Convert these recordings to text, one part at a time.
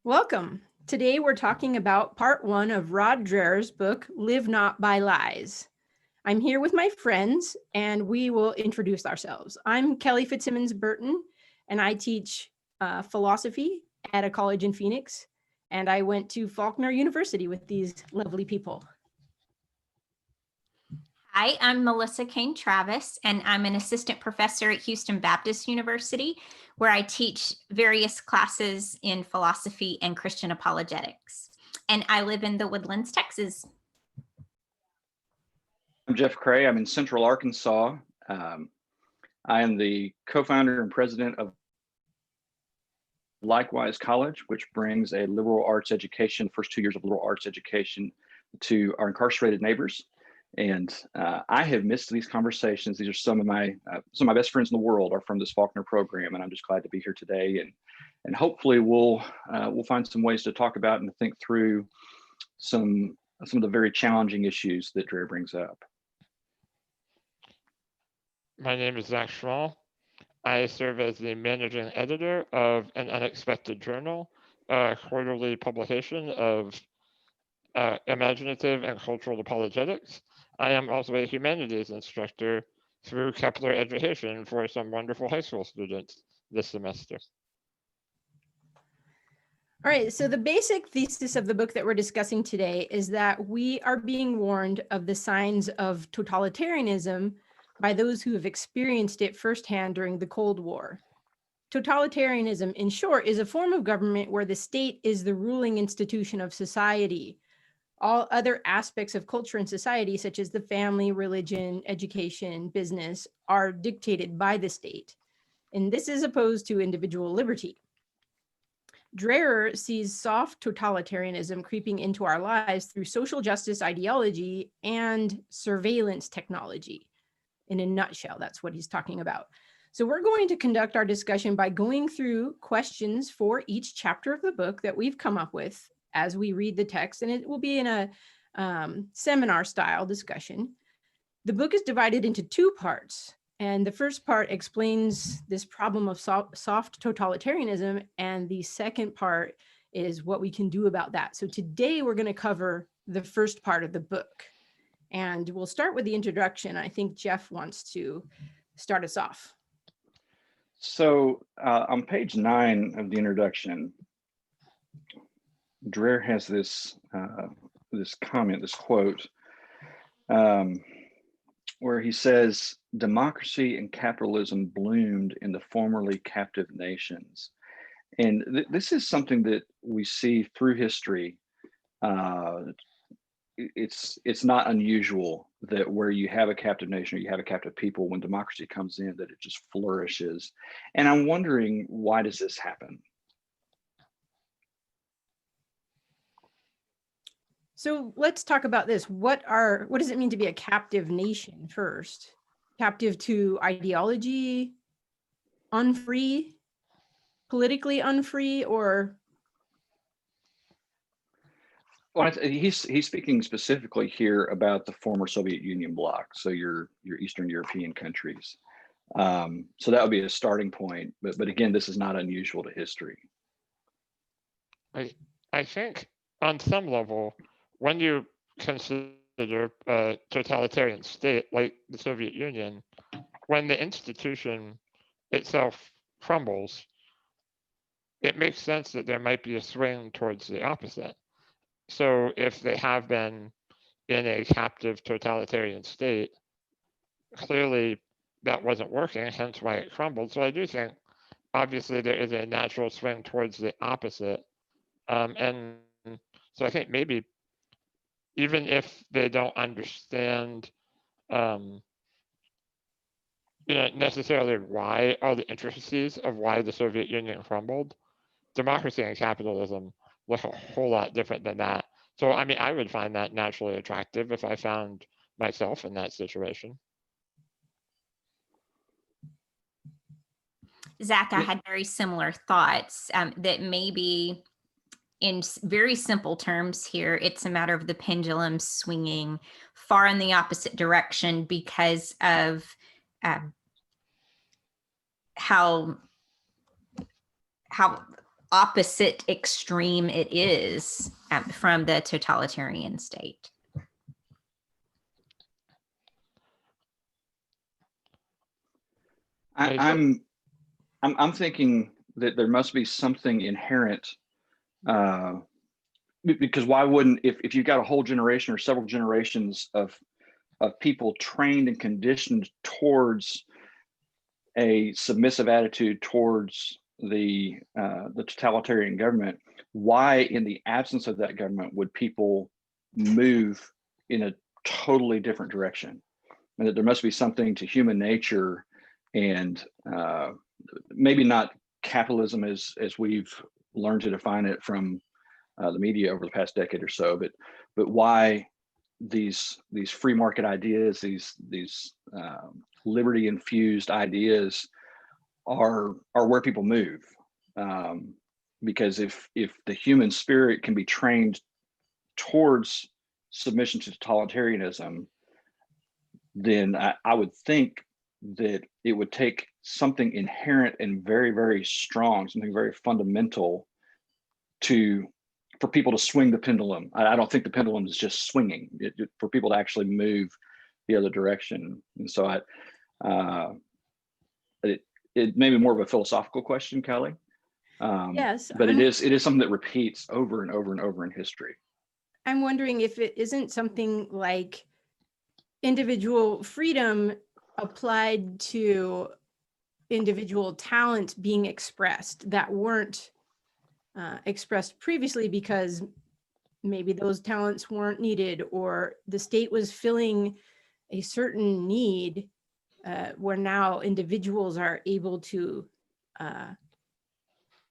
Welcome. Today we're talking about part one of Rod Dreher's book, Live Not by Lies. I'm here with my friends and we will introduce ourselves. I'm Kelly Fitzsimmons Burton and I teach philosophy at a college in Phoenix. And I went to Faulkner University with these lovely people. Hi, I'm Melissa Cain Travis, and I'm an assistant professor at Houston Baptist University, where I teach various classes in philosophy and Christian apologetics. And I live in the Woodlands, Texas. I'm JKreh. I'm in Central Arkansas. I am the co-founder and president of Likewise College, which brings a liberal arts education, first 2 years of liberal arts education to our incarcerated neighbors. And I have missed these conversations. These are some of my best friends in the world are from this Faulkner program, and I'm just glad to be here today. And hopefully we'll find some ways to talk about and think through some of the very challenging issues that Dreher brings up. My name is Zak Schmoll. I serve as the managing editor of An Unexpected Journal, a quarterly publication of imaginative and cultural apologetics. I am also a humanities instructor through Kepler Education for some wonderful high school students this semester. All right, so the basic thesis of the book that we're discussing today is that we are being warned of the signs of totalitarianism by those who have experienced it firsthand during the Cold War. Totalitarianism, in short, is a form of government where the state is the ruling institution of society. All other aspects of culture and society, such as the family, religion, education, business, are dictated by the state. And this is opposed to individual liberty. Dreher sees soft totalitarianism creeping into our lives through social justice ideology and surveillance technology. In a nutshell, that's what he's talking about. So we're going to conduct our discussion by going through questions for each chapter of the book that we've come up with as we read the text, and it will be in a seminar style discussion. The book is divided into two parts, and the first part explains this problem of soft totalitarianism, and the second part is what we can do about that. So today we're going to cover the first part of the book, and we'll start with the introduction. I think Jeff wants to start us off. So on page 9 of the introduction, Dreher has this comment, this quote, where he says, "Democracy and capitalism bloomed in the formerly captive nations." And this is something that we see through history. It's not unusual that where you have a captive nation or you have a captive people, when democracy comes in, that it just flourishes. And I'm wondering, why does this happen? So let's talk about this. What does it mean to be a captive nation first? Captive to ideology, unfree, politically unfree, or? Well, he's speaking specifically here about the former Soviet Union bloc, so your Eastern European countries. So that would be a starting point. But again, this is not unusual to history. I think on some level, when you consider a totalitarian state like the Soviet Union, when the institution itself crumbles, it makes sense that there might be a swing towards the opposite. So if they have been in a captive totalitarian state, clearly that wasn't working, hence why it crumbled. So I do think, obviously, there is a natural swing towards the opposite. And so I think maybe even if they don't understand necessarily why, all the intricacies of why the Soviet Union crumbled, democracy and capitalism look a whole lot different than that. So, I mean, I would find that naturally attractive if I found myself in that situation. Zach, I had very similar thoughts that maybe in very simple terms here, it's a matter of the pendulum swinging far in the opposite direction because of how opposite extreme it is from the totalitarian state. I'm thinking that there must be something inherent, because why wouldn't, if you've got a whole generation or several generations of people trained and conditioned towards a submissive attitude towards the totalitarian government, why in the absence of that government would people move in a totally different direction? And that there must be something to human nature, and maybe not capitalism as we've learned to define it from the media over the past decade or so, but why these free market ideas, these liberty infused ideas are where people move, because if the human spirit can be trained towards submission to totalitarianism, then I would think that it would take something inherent and very, very strong, something very fundamental for people to swing the pendulum. I don't think the pendulum is just swinging, for people to actually move the other direction. And so it may be more of a philosophical question, Kelly. Yes, but it is something that repeats over and over and over in history. I'm wondering if it isn't something like individual freedom applied to individual talents being expressed that weren't expressed previously because maybe those talents weren't needed, or the state was filling a certain need, where now individuals are able to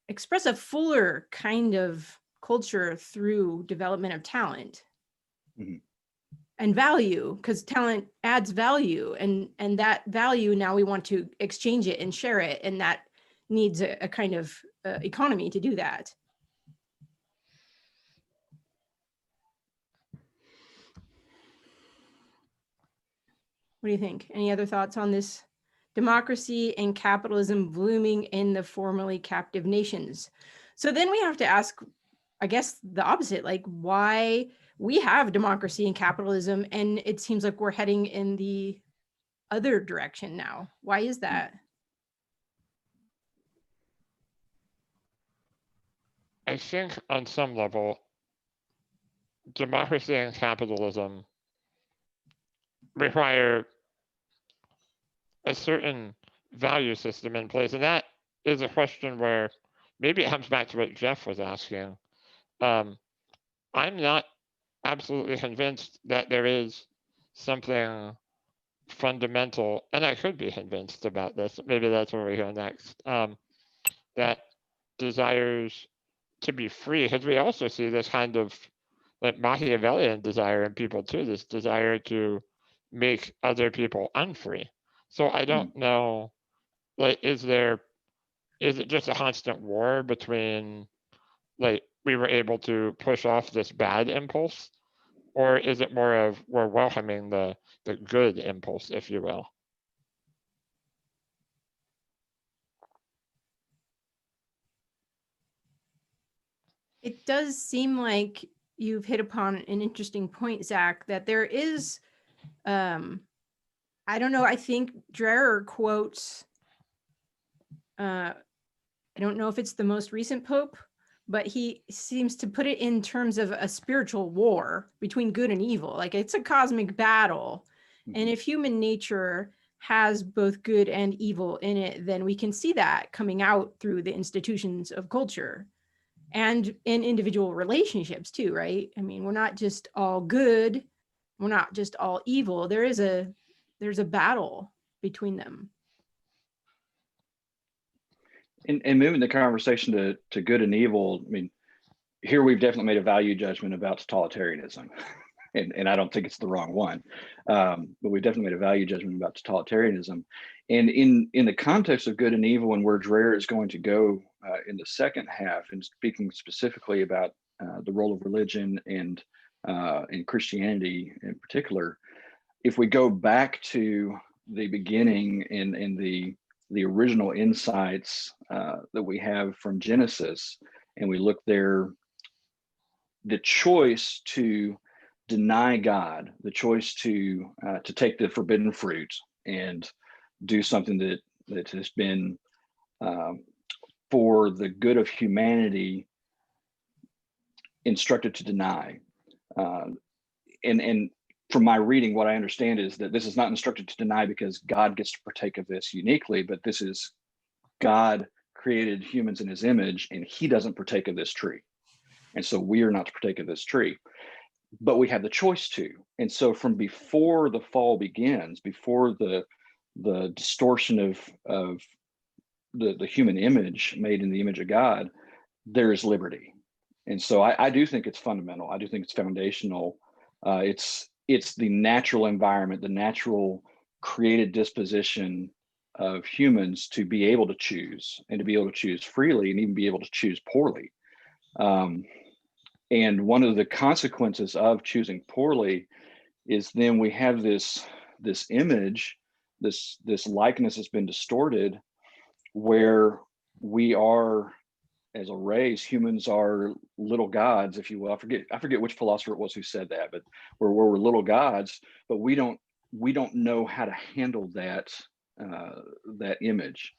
express a fuller kind of culture through development of talent. Mm-hmm. And value, because talent adds value, and that value now we want to exchange it and share it, and that needs a kind of economy to do that. What do you think? Any other thoughts on this? Democracy and capitalism blooming in the formerly captive nations. So then we have to ask, I guess, the opposite, like why we have democracy and capitalism, and it seems like we're heading in the other direction now. Why is that? I think on some level, democracy and capitalism require a certain value system in place. And that is a question where maybe it comes back to what Jeff was asking. I'm not absolutely convinced that there is something fundamental, and I could be convinced about this, maybe that's where we go next, that desires to be free, because we also see this kind of like Machiavellian desire in people too, this desire to make other people unfree. So I don't know, like, is it just a constant war between, like, we were able to push off this bad impulse, or is it more of we're welcoming the good impulse, if you will? It does seem like you've hit upon an interesting point, Zach, that there is, I don't know, I think Dreher quotes, I don't know if it's the most recent pope, but he seems to put it in terms of a spiritual war between good and evil. Like it's a cosmic battle. Mm-hmm. And if human nature has both good and evil in it, then we can see that coming out through the institutions of culture and in individual relationships too, right? I mean, we're not just all good, we're not just all evil. There's a battle between them. And moving the conversation to good and evil, I mean, here we've definitely made a value judgment about totalitarianism, and I don't think it's the wrong one, but we've definitely made a value judgment about totalitarianism. And in the context of good and evil, and where Dreher is going to go in the second half, and speaking specifically about the role of religion and Christianity in particular, if we go back to the beginning in the the original insights that we have from Genesis, and we look there, the choice to deny God, the choice to take the forbidden fruit and do something that has been for the good of humanity instructed to deny. And from my reading, what I understand is that this is not instructed to deny because God gets to partake of this uniquely, but this is God created humans in his image and he doesn't partake of this tree. And so we are not to partake of this tree, but we have the choice to. And so from before the fall begins, before the distortion of the human image made in the image of God, there is liberty. And so I do think it's fundamental. I do think it's foundational. It's the natural environment, the natural created disposition of humans to be able to choose, and to be able to choose freely, and even be able to choose poorly. And one of the consequences of choosing poorly is then we have this image, this likeness has been distorted, where we are, as a race, humans are little gods, if you will. I forget which philosopher it was who said that, but we're little gods, but we don't know how to handle that image.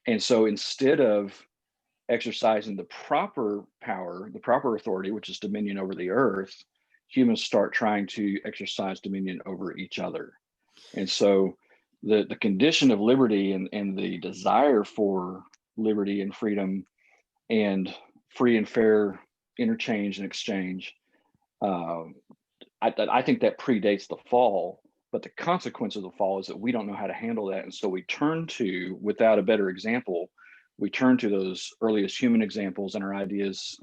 And so instead of exercising the proper power, the proper authority, which is dominion over the earth, humans start trying to exercise dominion over each other. And so the condition of liberty and the desire for liberty and freedom and free and fair interchange and exchange, I think that predates the fall, but the consequence of the fall is that we don't know how to handle that. And so we turn to, without a better example, we turn to those earliest human examples and our ideas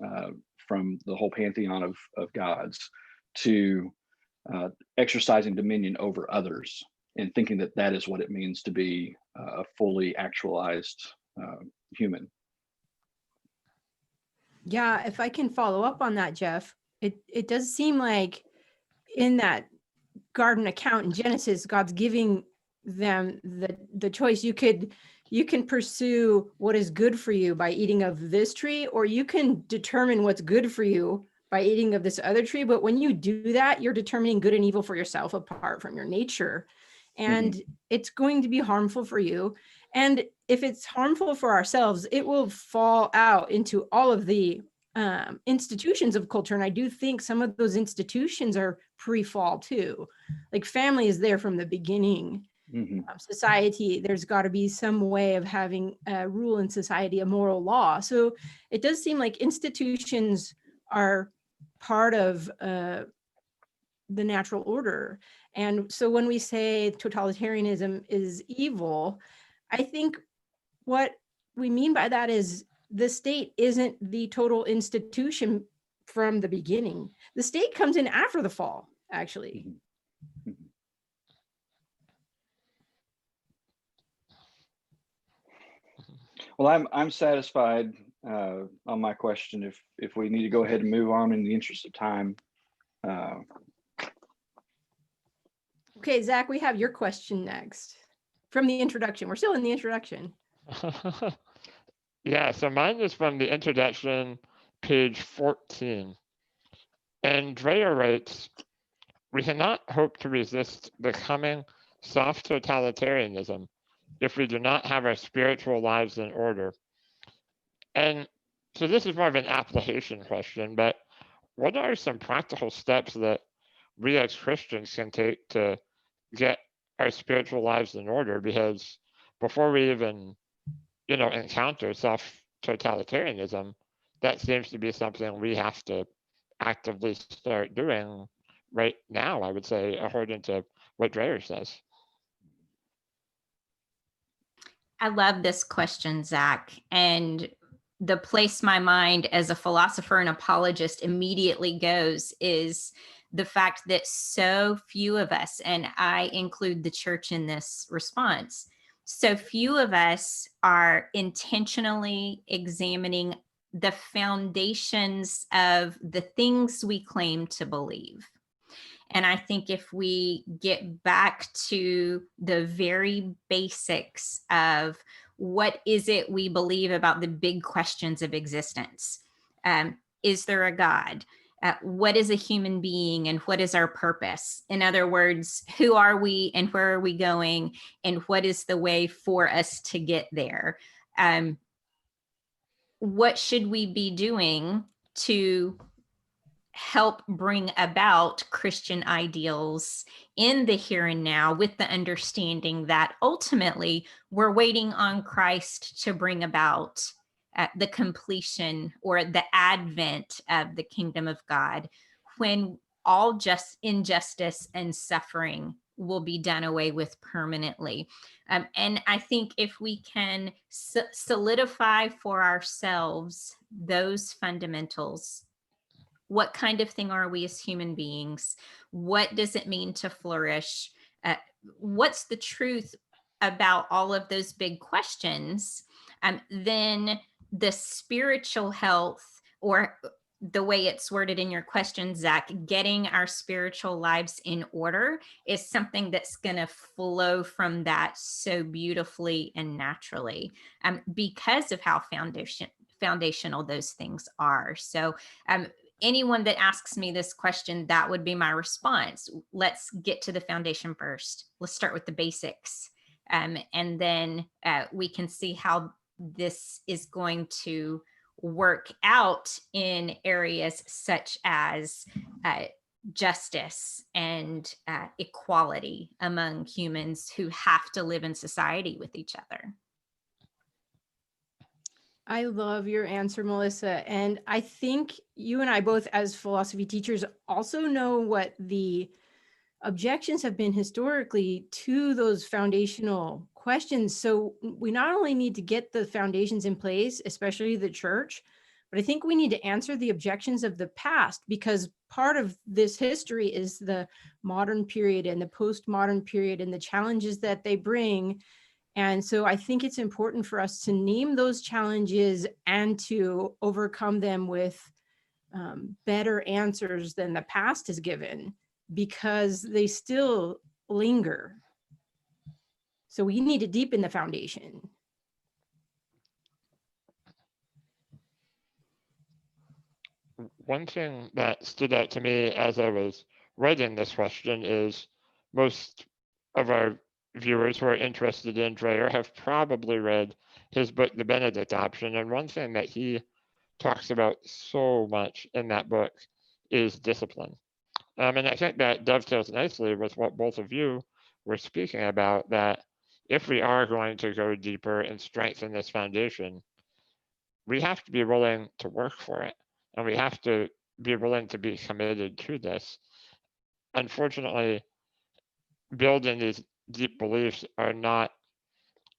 from the whole pantheon of gods to exercising dominion over others and thinking that that is what it means to be a fully actualized human. Yeah, if I can follow up on that, Jeff, it does seem like in that garden account in Genesis, God's giving them the choice. You can pursue what is good for you by eating of this tree, or you can determine what's good for you by eating of this other tree. But when you do that, you're determining good and evil for yourself apart from your nature. And it's going to be harmful for you. And if it's harmful for ourselves, it will fall out into all of the institutions of culture. And I do think some of those institutions are pre-fall too. Like family is there from the beginning. Society, there's got to be some way of having a rule in society, a moral law. So it does seem like institutions are part of the natural order. And so when we say totalitarianism is evil, I think what we mean by that is the state isn't the total institution from the beginning. The state comes in after the fall, actually. Well, I'm satisfied on my question. If we need to go ahead and move on in the interest of time. Okay, Zach, we have your question next from the introduction. We're still in the introduction. Yeah, so mine is from the introduction, page 14. And Dreher writes, "We cannot hope to resist the coming soft totalitarianism if we do not have our spiritual lives in order." And so this is more of an application question, but what are some practical steps that we as Christians can take to get our spiritual lives in order? Because before we even, encounter soft-totalitarianism, that seems to be something we have to actively start doing right now, I would say, according to what Dreher says. I love this question, Zach. And the place my mind as a philosopher and apologist immediately goes is the fact that so few of us, and I include the church in this response, so few of us are intentionally examining the foundations of the things we claim to believe. And I think if we get back to the very basics of what is it we believe about the big questions of existence? Is there a God? What is a human being and what is our purpose? In other words, who are we and where are we going? And what is the way for us to get there? What should we be doing to help bring about Christian ideals in the here and now, with the understanding that ultimately we're waiting on Christ to bring about the completion or the advent of the kingdom of God, when all just injustice and suffering will be done away with permanently. And I think if we can solidify for ourselves those fundamentals, what kind of thing are we as human beings? What does it mean to flourish? What's the truth about all of those big questions? Then the spiritual health, or the way it's worded in your question, Zach, getting our spiritual lives in order, is something that's going to flow from that so beautifully and naturally, because of how foundational those things are. So anyone that asks me this question, that would be my response. Let's get to the foundation first. Let's start with the basics. And then we can see how this is going to work out in areas such as justice and equality among humans who have to live in society with each other. I love your answer, Melissa. And I think you and I both, as philosophy teachers, also know what the objections have been historically to those foundational questions. So we not only need to get the foundations in place, especially the church, but I think we need to answer the objections of the past, because part of this history is the modern period and the postmodern period and the challenges that they bring. And so I think it's important for us to name those challenges and to overcome them with better answers than the past has given, because they still linger. So we need to deepen the foundation. One thing that stood out to me as I was writing this question is most of our viewers who are interested in Dreher have probably read his book, The Benedict Option. And one thing that he talks about so much in that book is discipline. And I think that dovetails nicely with what both of you were speaking about, that if we are going to go deeper and strengthen this foundation, we have to be willing to work for it. And we have to be willing to be committed to this. Unfortunately, building these deep beliefs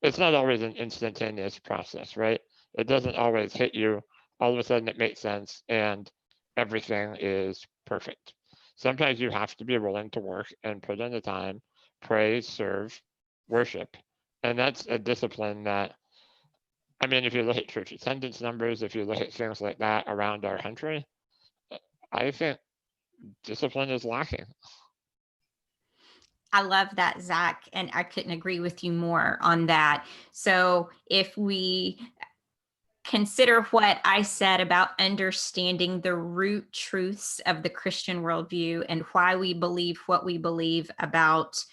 it's not always an instantaneous process, right? It doesn't always hit you. All of a sudden it makes sense and everything is perfect. Sometimes you have to be willing to work and put in the time, pray, serve, worship. And that's a discipline that, I mean, if you look at church attendance numbers, if you look at things like that around our country, I think discipline is lacking. I love that, Zach, and I couldn't agree with you more on that. So if we consider what I said about understanding the root truths of the Christian worldview and why we believe what we believe about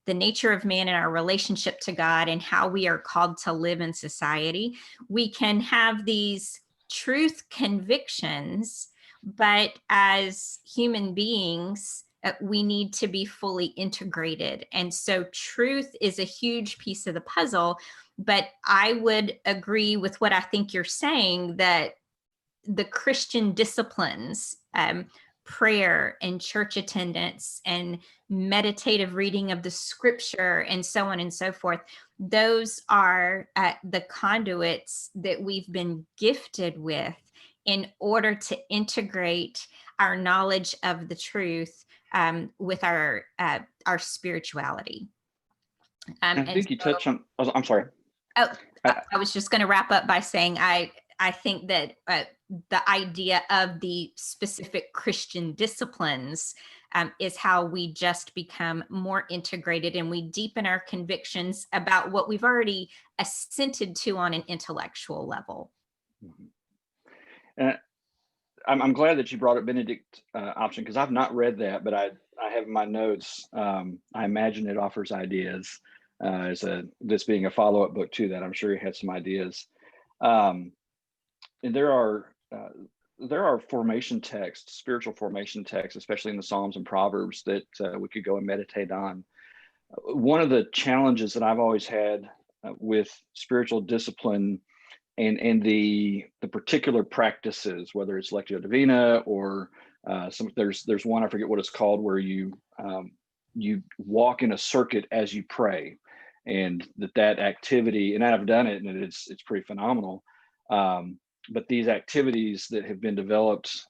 the nature of man and our relationship to God and how we are called to live in society, we can have these truth convictions, but as human beings, we need to be fully integrated. And so truth is a huge piece of the puzzle, but I would agree with what I think you're saying, that the Christian disciplines, prayer and church attendance and meditative reading of the scripture and so on and so forth, those are the conduits that we've been gifted with in order to integrate our knowledge of the truth with our spirituality. I think you touched on, I'm sorry. Oh, I was just going to wrap up by saying I think that the idea of the specific Christian disciplines is how we just become more integrated and we deepen our convictions about what we've already assented to on an intellectual level. And I'm glad that you brought up Benedict option, because I've not read that, but I have in my notes. I imagine it offers ideas this being a follow-up book to that. I'm sure he had some ideas. And there are formation texts, spiritual formation texts, especially in the Psalms and Proverbs, that we could go and meditate on. One of the challenges that I've always had with spiritual discipline and the particular practices, whether it's Lectio Divina or there's one, I forget what it's called, where you walk in a circuit as you pray, and that activity, and I've done it, and it's pretty phenomenal. But these activities that have been developed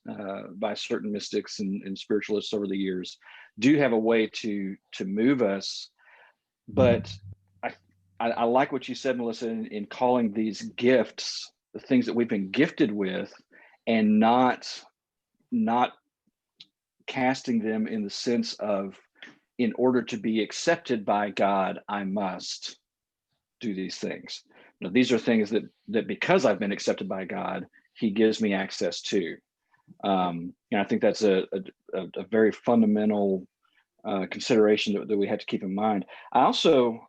by certain mystics and spiritualists over the years do have a way to move us. But I like what you said, Melissa, in calling these gifts the things that we've been gifted with, and not casting them in the sense of, in order to be accepted by God, I must do these things. Now, these are things that because I've been accepted by God, he gives me access to. And I think that's a very fundamental consideration that we have to keep in mind. I also,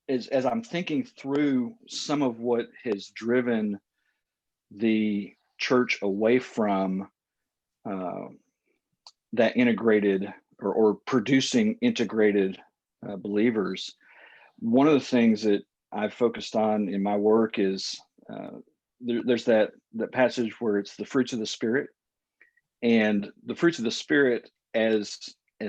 as I'm thinking through some of what has driven the church away from that integrated or producing integrated believers, one of the things that I've focused on in my work is there's that passage where it's the fruits of the Spirit, and the fruits of the Spirit, as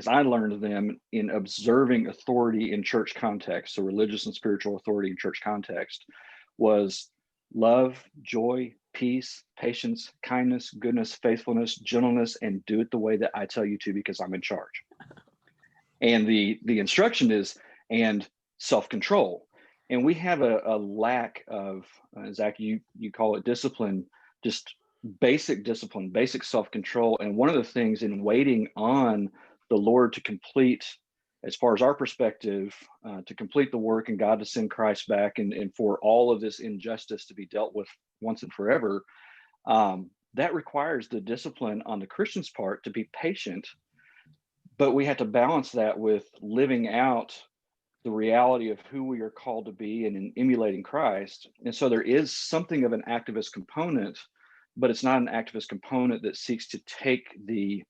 I learned them in observing authority in church context, so religious and spiritual authority in church context, was love, joy, peace, patience, kindness, goodness, faithfulness, gentleness, and do it the way that I tell you to, because I'm in charge. And the instruction is, and self-control. And we have a lack of, Zach, you call it discipline, just basic discipline, basic self-control. And one of the things in waiting on the Lord to complete, as far as our perspective, to complete the work and God to send Christ back and for all of this injustice to be dealt with once and forever, that requires the discipline on the Christian's part to be patient. But we have to balance that with living out the reality of who we are called to be and in emulating Christ. And so there is something of an activist component, but it's not an activist component that seeks to take the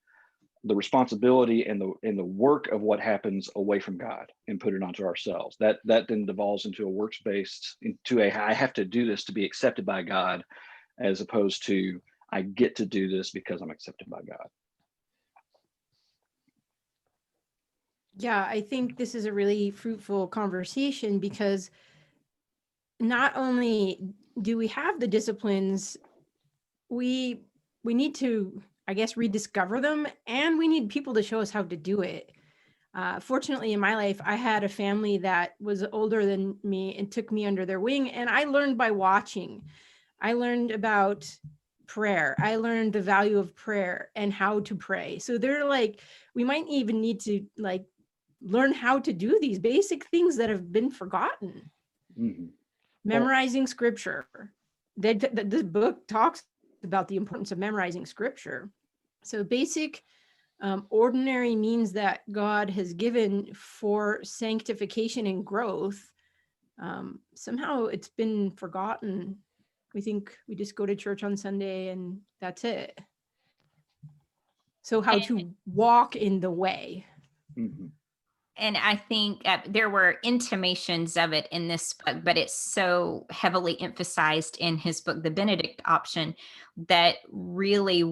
responsibility and the work of what happens away from God and put it onto ourselves. That then devolves into a works-based, I have to do this to be accepted by God, as opposed to I get to do this because I'm accepted by God. Yeah, I think this is a really fruitful conversation, because not only do we have the disciplines, we need to, I guess, rediscover them, and we need people to show us how to do it. Fortunately, in my life, I had a family that was older than me and took me under their wing, and I learned by watching. I learned about prayer. I learned the value of prayer and how to pray. So they're like, we might even need to learn how to do these basic things that have been forgotten. Mm-hmm. Memorizing scripture. This book talks about the importance of memorizing scripture. So basic, ordinary means that God has given for sanctification and growth. Somehow it's been forgotten. We think we just go to church on Sunday and that's it. So how to walk in the way. Mm-hmm. And I think there were intimations of it in this book, but it's so heavily emphasized in his book, The Benedict Option, that really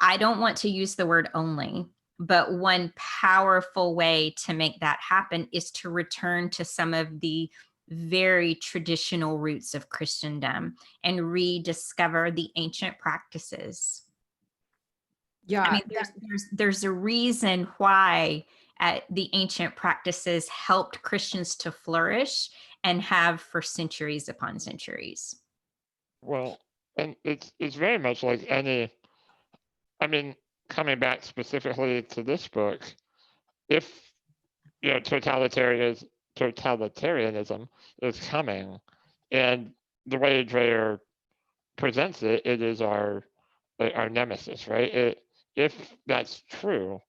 I don't want to use the word only, but one powerful way to make that happen is to return to some of the very traditional roots of Christendom and rediscover the ancient practices. Yeah, I mean, there's a reason why the ancient practices helped Christians to flourish and have for centuries upon centuries. Well, and it's very much like any, I mean, coming back specifically to this book, if totalitarianism is coming, and the way Dreher presents it, it is our nemesis, right? If that's true,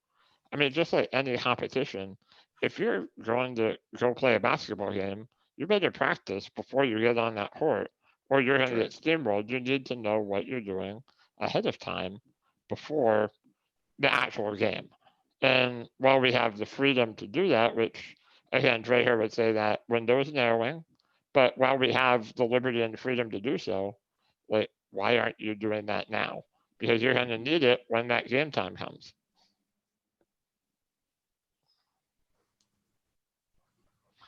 I mean, just like any competition, if you're going to go play a basketball game, you better practice before you get on that court, or you're going to get steamrolled. You need to know what you're doing ahead of time before the actual game. And while we have the freedom to do that, which again, Dreher would say that window's narrowing, but while we have the liberty and the freedom to do so, like, why aren't you doing that now? Because you're going to need it when that game time comes.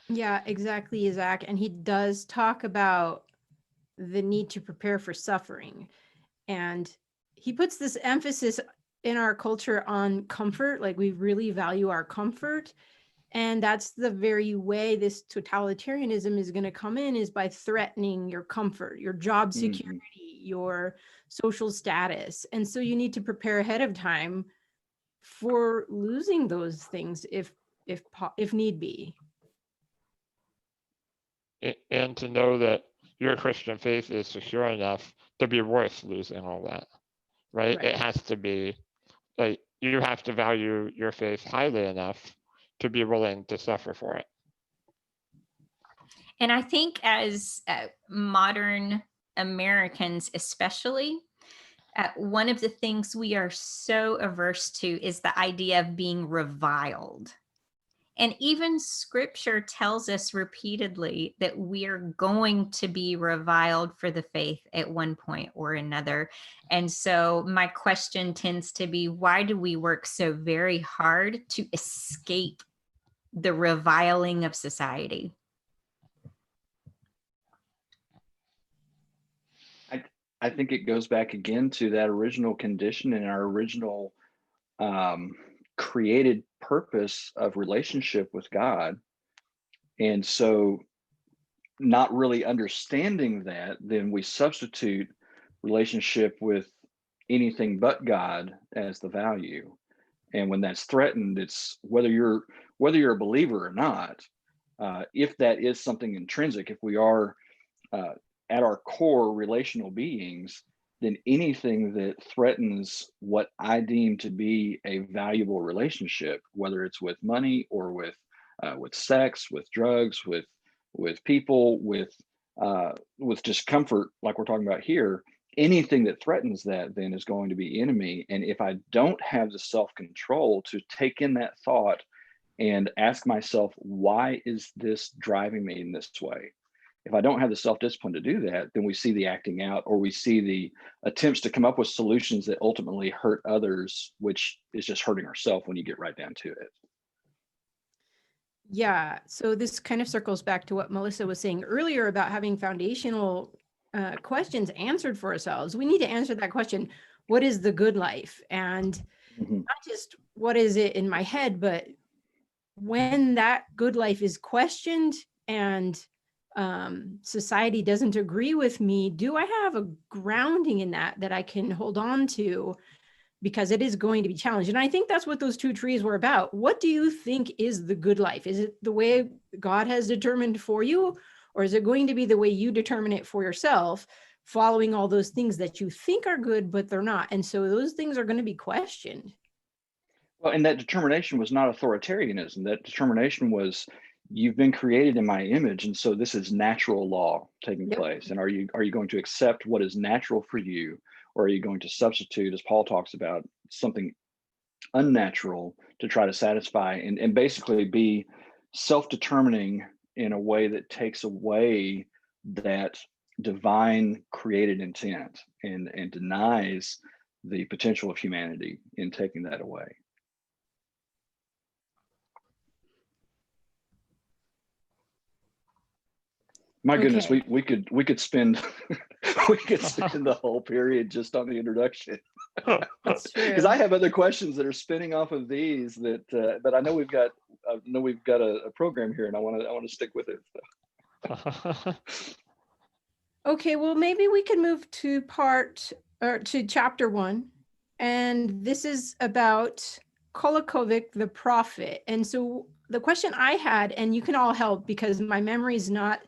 Yeah, exactly, Zach. And he does talk about the need to prepare for suffering. And he puts this emphasis in our culture on comfort, like we really value our comfort. And that's the very way this totalitarianism is going to come in, is by threatening your comfort, your job security, your social status. And so you need to prepare ahead of time for losing those things if need be. And to know that your Christian faith is secure enough to be worth losing all that, right? It has to be, like, you have to value your faith highly enough to be willing to suffer for it. And I think as modern Americans especially, one of the things we are so averse to is the idea of being reviled. And even scripture tells us repeatedly that we are going to be reviled for the faith at one point or another. And so my question tends to be, why do we work so very hard to escape the reviling of society? I think it goes back again to that original condition and our original created purpose of relationship with God. And so not really understanding that, then we substitute relationship with anything but God as the value. And when that's threatened, it's whether you're a believer or not, if that is something intrinsic, if we are at our core relational beings, then anything that threatens what I deem to be a valuable relationship, whether it's with money or with sex, with drugs, with people, with just comfort, like we're talking about here, anything that threatens that then is going to be enemy. And if I don't have the self-control to take in that thought and ask myself, why is this driving me in this way? If I don't have the self-discipline to do that, then we see the acting out, or we see the attempts to come up with solutions that ultimately hurt others, which is just hurting ourselves when you get right down to it. Yeah, so this kind of circles back to what Melissa was saying earlier about having foundational questions answered for ourselves. We need to answer that question, what is the good life? And not just what is it in my head, but when that good life is questioned and society doesn't agree with me, do I have a grounding in that I can hold on to, because it is going to be challenged? And I think that's what those two trees were about. What do you think is the good life? Is it the way God has determined for you, or is it going to be the way you determine it for yourself, following all those things that you think are good, but they're not? And so those things are going to be questioned. Well, and that determination was not authoritarianism. That determination was, you've been created in my image, and so this is natural law taking place. And are you going to accept what is natural for you, or are you going to substitute, as Paul talks about, something unnatural to try to satisfy and basically be self-determining in a way that takes away that divine created intent and denies the potential of humanity in taking that away? My goodness, we could spend the whole period just on the introduction. That's true. Because I have other questions that are spinning off of these that, but I know we've got a program here, and I want to stick with it. So. Okay, well, maybe we can move to chapter 1. And this is about Kolokovic, the prophet. And so the question I had, and you can all help because my memory is not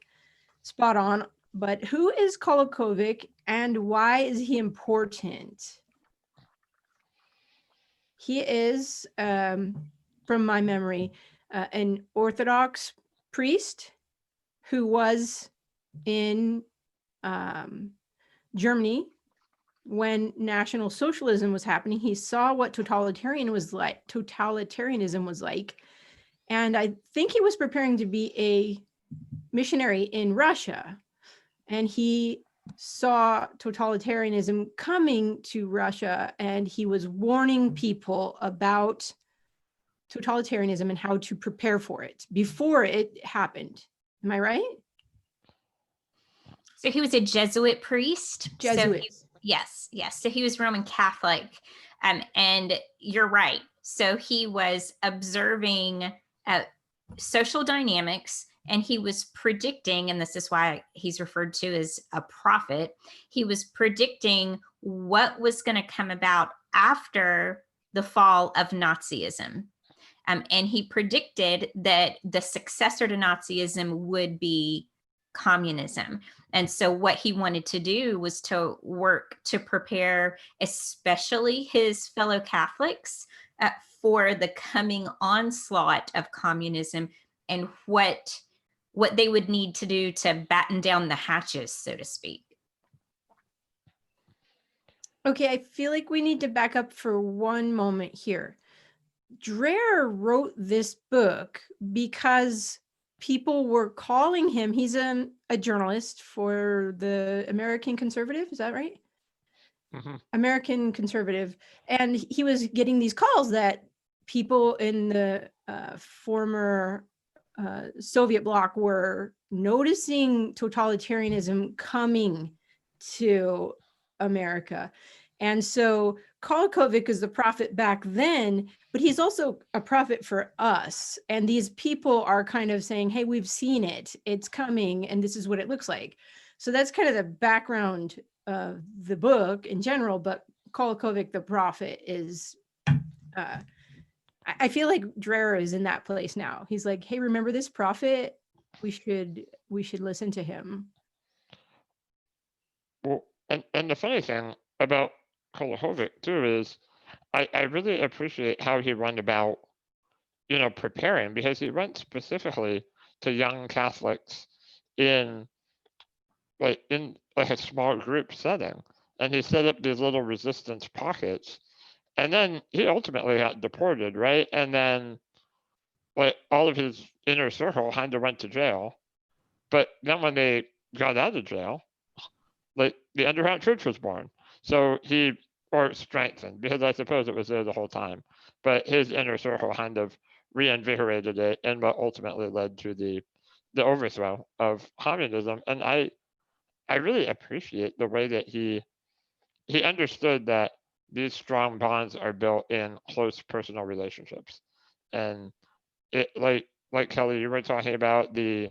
spot on, but who is Kolokovic and why is he important? He is, from my memory, an Orthodox priest who was in Germany when National Socialism was happening. He saw what totalitarianism was like, and I think he was preparing to be a missionary in Russia, and he saw totalitarianism coming to Russia, and he was warning people about totalitarianism and how to prepare for it before it happened. Am I right? So he was a Jesuit priest. Jesuits. Yes. So he was Roman Catholic. And you're right. So he was observing social dynamics, and he was predicting, and this is why he's referred to as a prophet, he was predicting what was going to come about after the fall of Nazism. And he predicted that the successor to Nazism would be communism. And so what he wanted to do was to work to prepare especially his fellow Catholics for the coming onslaught of communism and what they would need to do to batten down the hatches, so to speak. Okay, I feel like we need to back up for one moment here. Dreher wrote this book because people were calling him, he's a journalist for the American Conservative, is that right? Mm-hmm. American Conservative. And he was getting these calls that people in the former Soviet bloc were noticing totalitarianism coming to America. And so Kolokovic is the prophet back then, but he's also a prophet for us. And these people are kind of saying, hey, we've seen it, it's coming, and this is what it looks like. So that's kind of the background of the book in general, but Kolokovic, the prophet, is, I feel like Dreher is in that place now. He's like, hey, remember this prophet? We should listen to him. Well, and the funny thing about Kolokovic too is I really appreciate how he went about, preparing, because he went specifically to young Catholics in a small group setting, and he set up these little resistance pockets, and then he ultimately got deported, right? And then all of his inner circle kind of went to jail, but then when they got out of jail, the underground church was born. So or strengthened, because I suppose it was there the whole time, but his inner circle kind of reinvigorated it, and what ultimately led to the overthrow of communism. And I really appreciate the way that he understood that these strong bonds are built in close personal relationships. And it, like Kelly, you were talking about the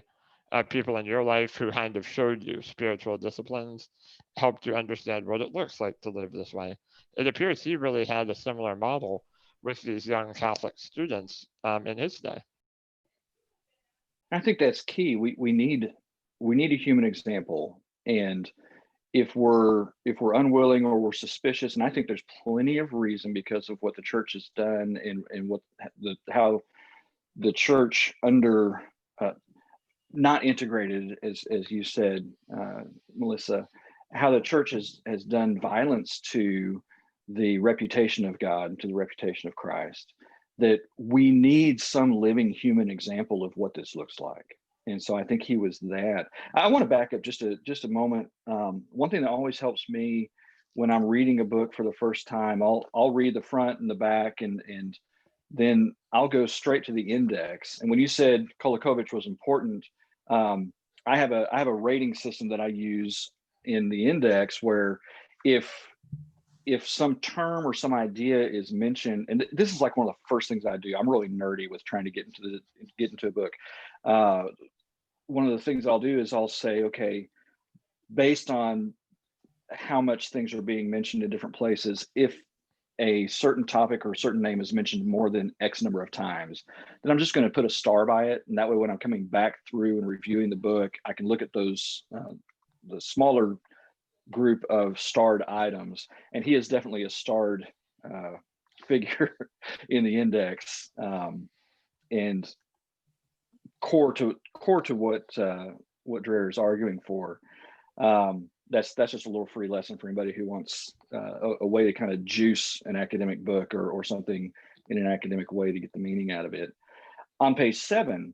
people in your life who kind of showed you spiritual disciplines, helped you understand what it looks like to live this way. It appears he really had a similar model with these young Catholic students in his day. I think that's key. We need a human example, and if we're unwilling or we're suspicious, and I think there's plenty of reason because of what the church has done and what how the church under not integrated, as you said, Melissa, how the church has done violence to the reputation of God, to the reputation of Christ, that we need some living human example of what this looks like. And so I think he was that. I want to back up just a moment. One thing that always helps me when I'm reading a book for the first time, I'll read the front and the back, and then I'll go straight to the index. And when you said Kolokovic was important, I have a rating system that I use in the index where if some term or some idea is mentioned, and this is like one of the first things I do. I'm really nerdy with trying to get into a book. One of the things I'll do is I'll say, okay, based on how much things are being mentioned in different places, if a certain topic or a certain name is mentioned more than X number of times, then I'm just going to put a star by it. And that way, when I'm coming back through and reviewing the book, I can look at those, the smaller group of starred items. And he is definitely a starred figure in the index, and core to what Dreher is arguing for. That's just a little free lesson for anybody who wants a way to kind of juice an academic book or something in an academic way to get the meaning out of it. On page 7,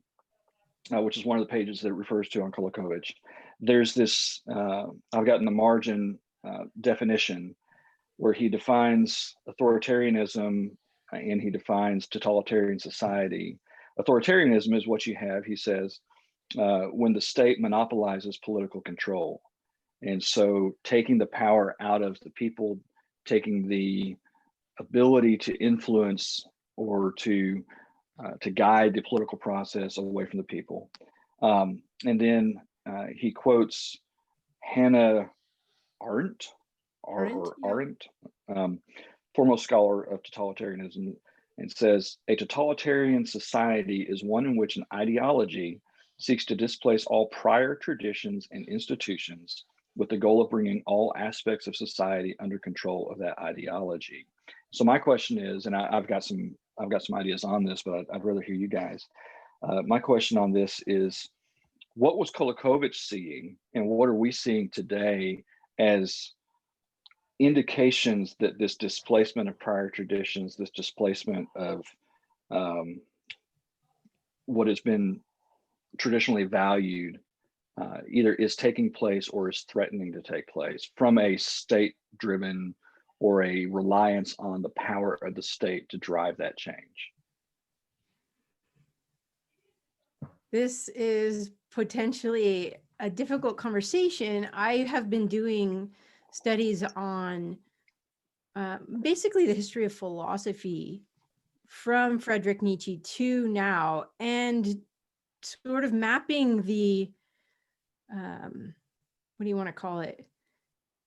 which is one of the pages that it refers to on Kolokovich, there's this, I've got in the margin definition where he defines authoritarianism and he defines totalitarian society. Authoritarianism is what you have, he says, when the state monopolizes political control. And so taking the power out of the people, taking the ability to influence or to guide the political process away from the people. And then he quotes Hannah Arendt, foremost scholar of totalitarianism, and says, a totalitarian society is one in which an ideology seeks to displace all prior traditions and institutions with the goal of bringing all aspects of society under control of that ideology. So my question is, and I've got some ideas on this, but I'd rather hear you guys. My question on this is, what was Kolokovich seeing, and what are we seeing today as indications that this displacement of prior traditions, this displacement of what has been traditionally valued, either is taking place or is threatening to take place from a state-driven or a reliance on the power of the state to drive that change? This is potentially a difficult conversation. I have been doing studies on basically the history of philosophy from Friedrich Nietzsche to now, and sort of mapping the, what do you want to call it?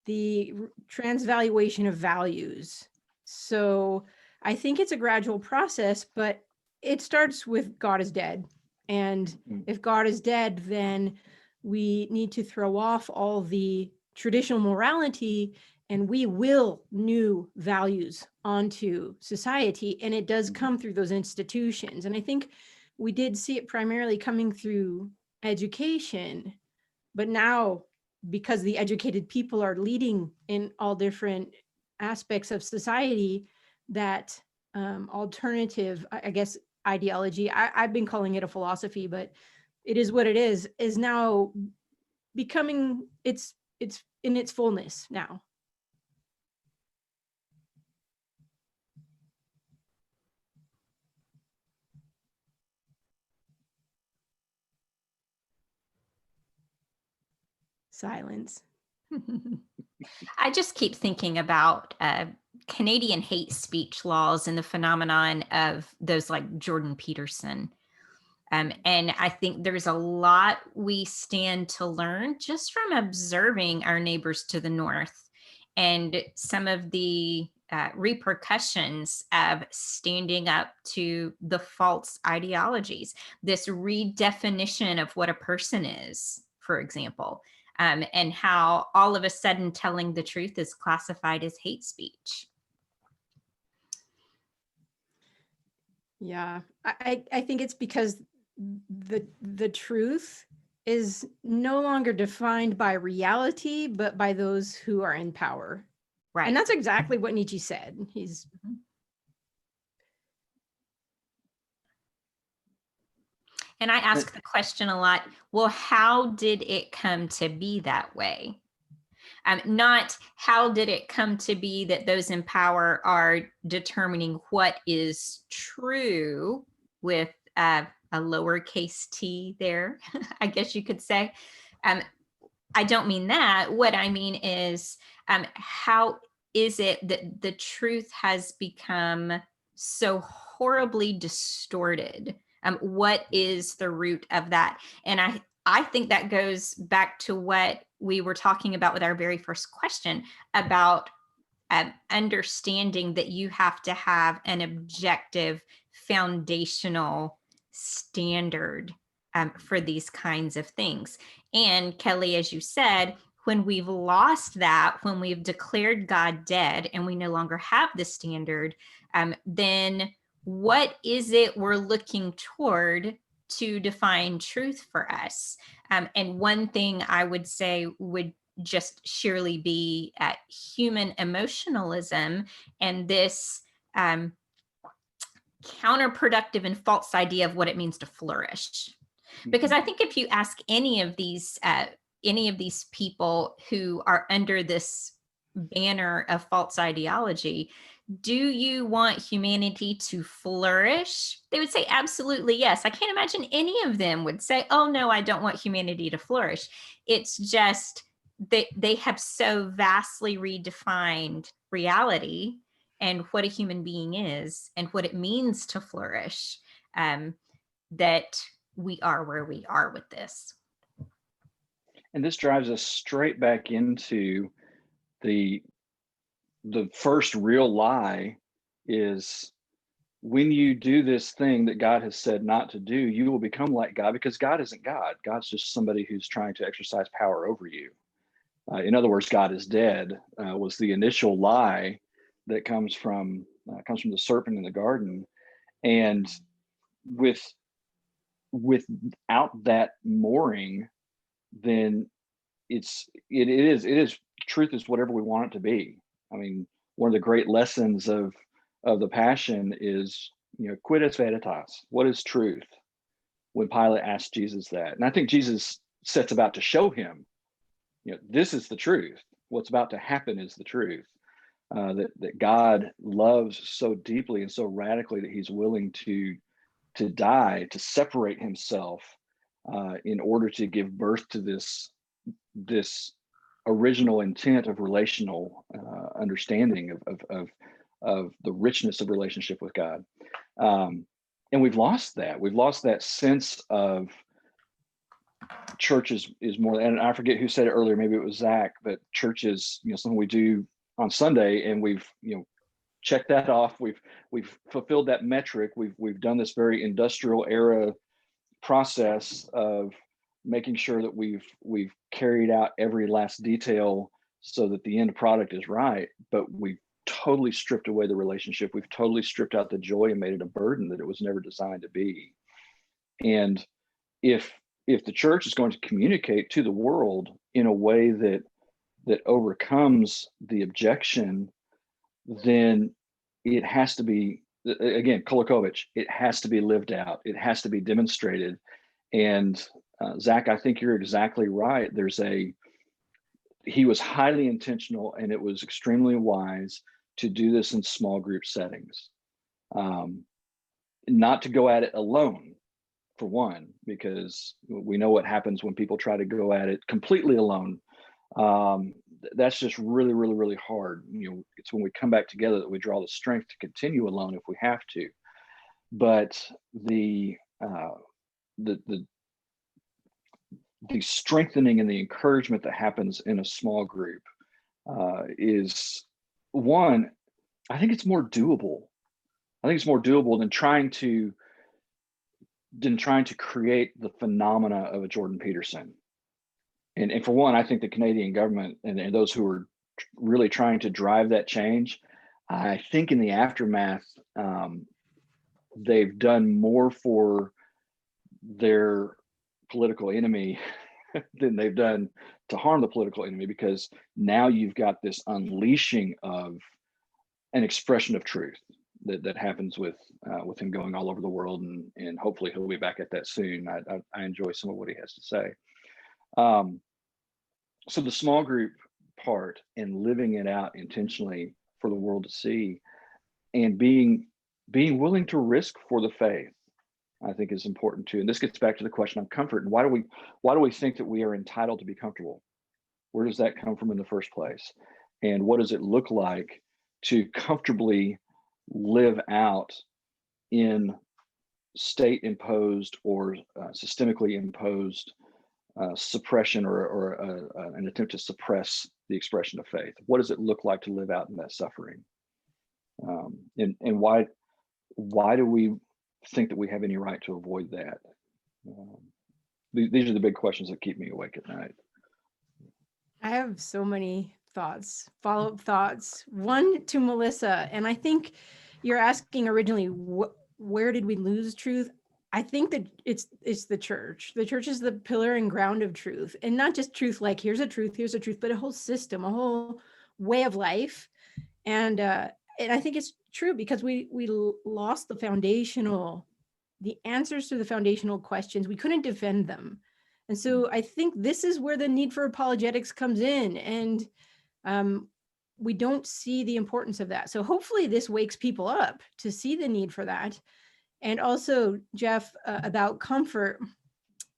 The transvaluation of values. So I think it's a gradual process, but it starts with God is dead. And if God is dead, then we need to throw off all the traditional morality and we will new values onto society. And it does come through those institutions. And I think we did see it primarily coming through education, but now because the educated people are leading in all different aspects of society, that alternative, I guess, ideology, I've been calling it a philosophy, but it is what it is now becoming it's in its fullness now. Silence. I just keep thinking about Canadian hate speech laws and the phenomenon of those like Jordan Peterson. And I think there's a lot we stand to learn just from observing our neighbors to the north and some of the repercussions of standing up to the false ideologies, this redefinition of what a person is, for example. And how all of a sudden telling the truth is classified as hate speech. Yeah, I think it's because the truth is no longer defined by reality, but by those who are in power. Right. And that's exactly what Nietzsche said. He's And I ask the question a lot, well, how did it come to be that way? Not how did it come to be that those in power are determining what is true with a lowercase t there, I guess you could say. I don't mean that. What I mean is how is it that the truth has become so horribly distorted? What is the root of that? And I think that goes back to what we were talking about with our very first question about understanding that you have to have an objective foundational standard for these kinds of things. And Kelly, as you said, when we've lost that, when we've declared God dead and we no longer have the standard, then what is it we're looking toward to define truth for us? And one thing I would say would just surely be human emotionalism and this counterproductive and false idea of what it means to flourish. Because I think if you ask any of these people who are under this banner of false ideology, do you want humanity to flourish? They would say absolutely yes. I can't imagine any of them would say, oh no, I don't want humanity to flourish. It's just they have so vastly redefined reality and what a human being is and what it means to flourish, that we are where we are with this. And this drives us straight back into the first real lie is when you do this thing that God has said not to do, you will become like God, because God isn't God. God's just somebody who's trying to exercise power over you. In other words, God is dead was the initial lie that comes from the serpent in the garden. And without that mooring, then it is truth is whatever we want it to be. I mean, one of the great lessons of the Passion is, quid est veritas? What is truth? When Pilate asked Jesus that, and I think Jesus sets about to show him, this is the truth. What's about to happen is the truth. That God loves so deeply and so radically that he's willing to die, to separate himself in order to give birth to this original intent of relational understanding of the richness of relationship with God. And we've lost that. We've lost that sense of church is more, and I forget who said it earlier, maybe it was Zach, but church is, something we do on Sunday, and we've, checked that off. We've fulfilled that metric. We've done this very industrial era process of making sure that we've carried out every last detail so that the end product is right, but we've totally stripped away the relationship. We've totally stripped out the joy and made it a burden that it was never designed to be. And if the church is going to communicate to the world in a way that overcomes the objection, then it has to be, again, Kolakovich, it has to be lived out. It has to be demonstrated. And Zach, I think you're exactly right. He was highly intentional, and it was extremely wise to do this in small group settings. Not to go at it alone, for one, because we know what happens when people try to go at it completely alone. That's just really, really, really hard. It's when we come back together that we draw the strength to continue alone if we have to. But the strengthening and the encouragement that happens in a small group is one. I think it's more doable. I think it's more doable than trying to create the phenomena of a Jordan Peterson. And for one, I think the Canadian government and those who are really trying to drive that change, I think in the aftermath, they've done more for their political enemy than they've done to harm the political enemy, because now you've got this unleashing of an expression of truth that happens with him going all over the world, and hopefully he'll be back at that soon. I enjoy some of what he has to say. So the small group part and living it out intentionally for the world to see, and being willing to risk for the faith, I think is important too. And this gets back to the question of comfort. And why do we think that we are entitled to be comfortable? Where does that come from in the first place? And what does it look like to comfortably live out in state imposed or systemically imposed suppression or an attempt to suppress the expression of faith. What does it look like to live out in that suffering? And why do we think that we have any right to avoid that? These are the big questions that keep me awake at night. I have so many thoughts, follow-up thoughts. One to Melissa, and I think you're asking originally, where did we lose truth? I think that it's the church. The church is the pillar and ground of truth, and not just truth like here's a truth, but a whole system, a whole way of life. And I think it's true because we lost the answers to the foundational questions. We couldn't defend them. And so I think this is where the need for apologetics comes in. And we don't see the importance of that. So hopefully this wakes people up to see the need for that. And also, Jeff, about comfort,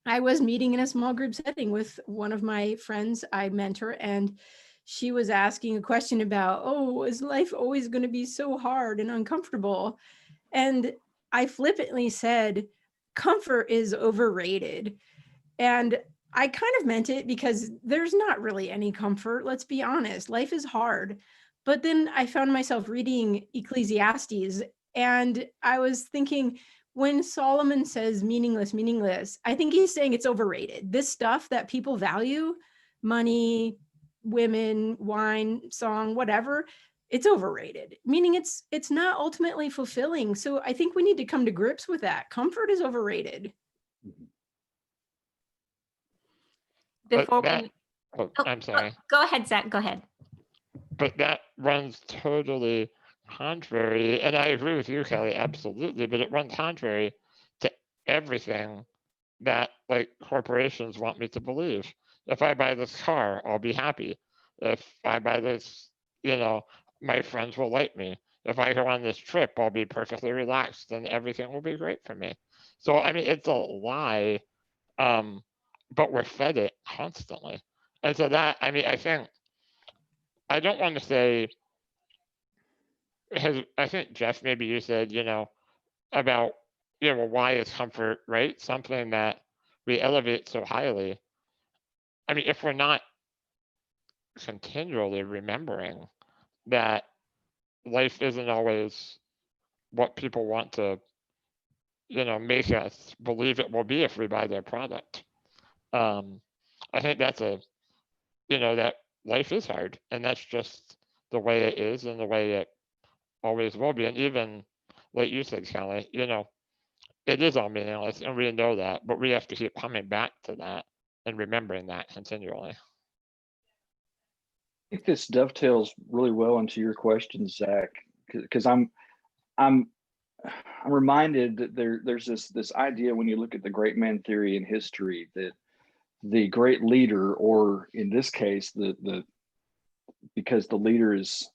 I was meeting in a small group setting with one of my friends I mentor, and she was asking a question about, oh, is life always going to be so hard and uncomfortable? And I flippantly said, comfort is overrated. And I kind of meant it because there's not really any comfort. Let's be honest. Life is hard. But then I found myself reading Ecclesiastes, and I was thinking, when Solomon says meaningless, I think he's saying it's overrated. This stuff that people value, money, women, wine, song, whatever, it's overrated, meaning it's not ultimately fulfilling. So I think we need to come to grips with that. Comfort is overrated. Before I'm sorry. Go ahead, Zach. Go ahead. But that runs totally contrary, and I agree with you, Kelly, absolutely. But it runs contrary to everything that like corporations want me to believe. If I buy this car, I'll be happy. If I buy this, my friends will like me. If I go on this trip, I'll be perfectly relaxed and everything will be great for me. So I mean, it's a lie. But we're fed it constantly. And so that, I mean, I don't want to say, I think Jeff, maybe you said, about, why is comfort, right? Something that we elevate so highly. I mean, if we're not continually remembering that life isn't always what people want to, make us believe it will be if we buy their product. I think that's that life is hard, and that's just the way it is and the way it always will be. And even like you said, Kelly, it is all meaningless, and we know that, but we have to keep coming back to that and remembering that continually. I think this dovetails really well into your question, Zach, because I'm reminded that there's this idea when you look at the great man theory in history that the great leader, or in this case, because the leader is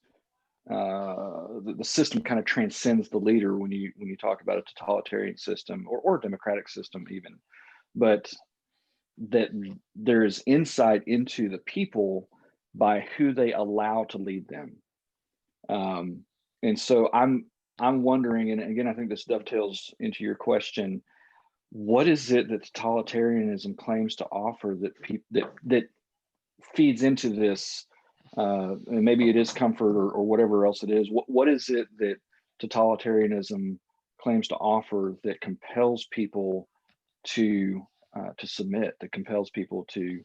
the system kind of transcends the leader when you talk about a totalitarian system or a democratic system even, but that there is insight into the people by who they allow to lead them. And so I'm wondering, and again, I think this dovetails into your question, what is it that totalitarianism claims to offer that feeds into this? And maybe it is comfort or whatever else it is. What is it that totalitarianism claims to offer that compels people to submit, that compels people to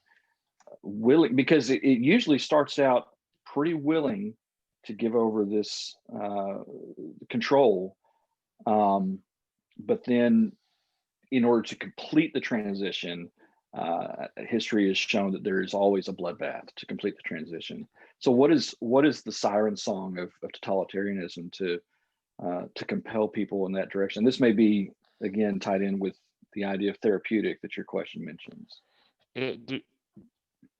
willing, because it usually starts out pretty willing to give over this control, but then in order to complete the transition, history has shown that there is always a bloodbath to complete the transition. So what is the siren song of totalitarianism to compel people in that direction? This may be, again, tied in with the idea of therapeutic that your question mentions.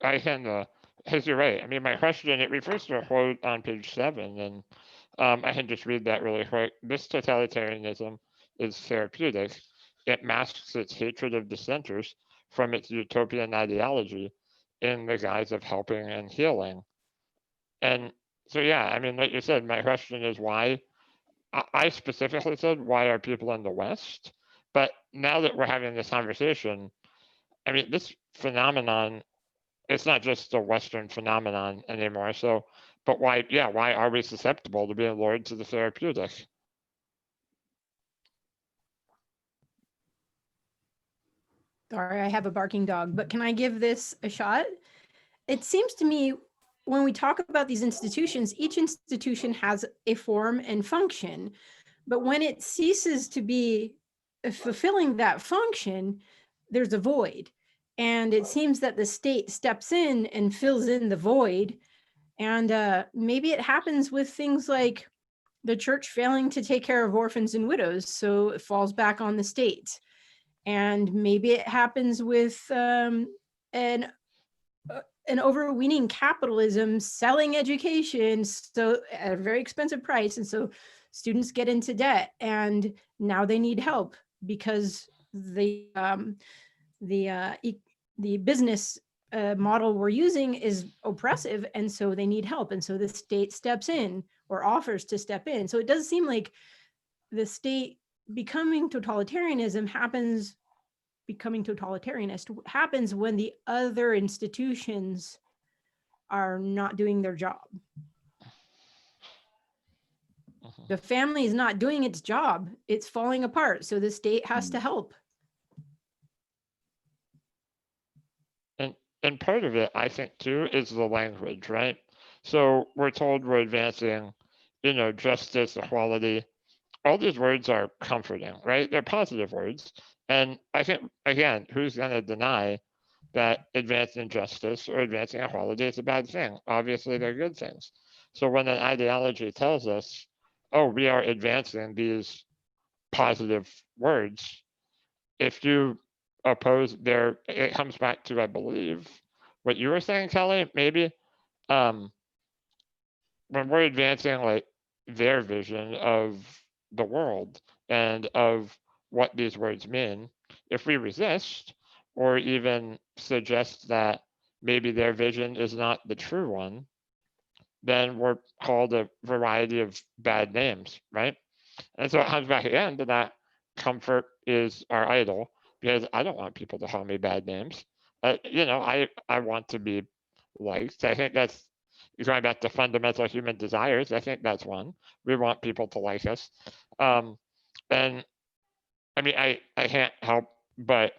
I can, because you're right. I mean, my question, it refers to a quote on page 7, and I can just read that really quick. This totalitarianism is therapeutic. It masks its hatred of dissenters from its utopian ideology in the guise of helping and healing. And so, yeah, I mean, like you said, my question is why. I specifically said, why are people in the West? But now that we're having this conversation, I mean, this phenomenon, it's not just a Western phenomenon anymore. So, but why are we susceptible to being lured to the therapeutic? Sorry, I have a barking dog, but can I give this a shot? It seems to me when we talk about these institutions, each institution has a form and function, but when it ceases to be fulfilling that function, there's a void. And it seems that the state steps in and fills in the void. And maybe it happens with things like the church failing to take care of orphans and widows, so it falls back on the state. And maybe it happens with an overweening capitalism selling education so at a very expensive price, and so students get into debt, and now they need help because the business model we're using is oppressive, and so they need help, and so the state steps in or offers to step in. So it does seem like the state becoming totalitarianist happens when the other institutions are not doing their job. The family is not doing its job. It's falling apart. So the state has to help. And part of it, I think, too, is the language, right? So we're told we're advancing, justice, equality. All these words are comforting, right? They're positive words. And I think, again, who's going to deny that advancing justice or advancing equality is a bad thing? Obviously, they're good things. So when an ideology tells us, oh, we are advancing these positive words, if you oppose it comes back to, I believe, what you were saying, Kelly, maybe when we're advancing like their vision of the world and of what these words mean, if we resist or even suggest that maybe their vision is not the true one, then we're called a variety of bad names, right? And so it comes back again to that comfort is our idol, because I don't want people to call me bad names. I want to be liked. I think that's going back to fundamental human desires. I think that's one. We want people to like us. And I mean, I can't help but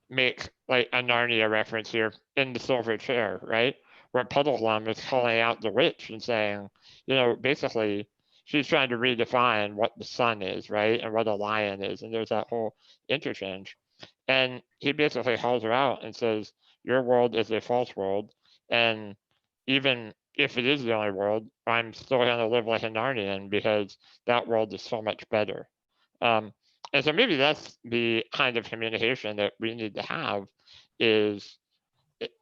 make like a Narnia reference here in The Silver Chair, right? Where Puddleglum is calling out the witch and saying, basically, she's trying to redefine what the sun is, right? And what a lion is. And there's that whole interchange. And he basically calls her out and says, your world is a false world. And even if it is the only world, I'm still going to live like a Narnian because that world is so much better. And so maybe that's the kind of communication that we need to have is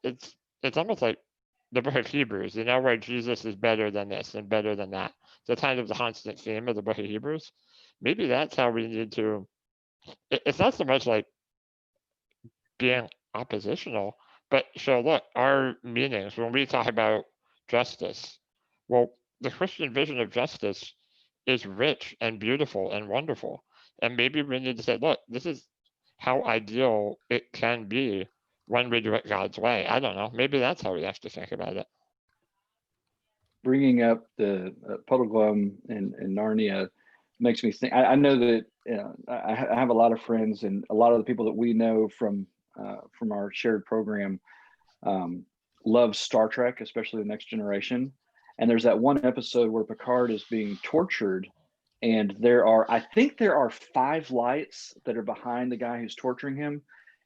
it's almost like the book of Hebrews, where Jesus is better than this and better than that. The kind of the constant theme of the book of Hebrews. Maybe that's how we need to, it's not so much like being oppositional, but so look, our meanings, when we talk about justice, well, the Christian vision of justice is rich and beautiful and wonderful. And maybe we need to say, look, this is how ideal it can be when we do it God's way. I don't know. Maybe that's how we have to think about it. Bringing up the Puddleglum and Narnia makes me think. I know that I have a lot of friends, and a lot of the people that we know from our shared program love Star Trek, especially The Next Generation. And there's that one episode where Picard is being tortured, and I think there are 5 lights that are behind the guy who's torturing him,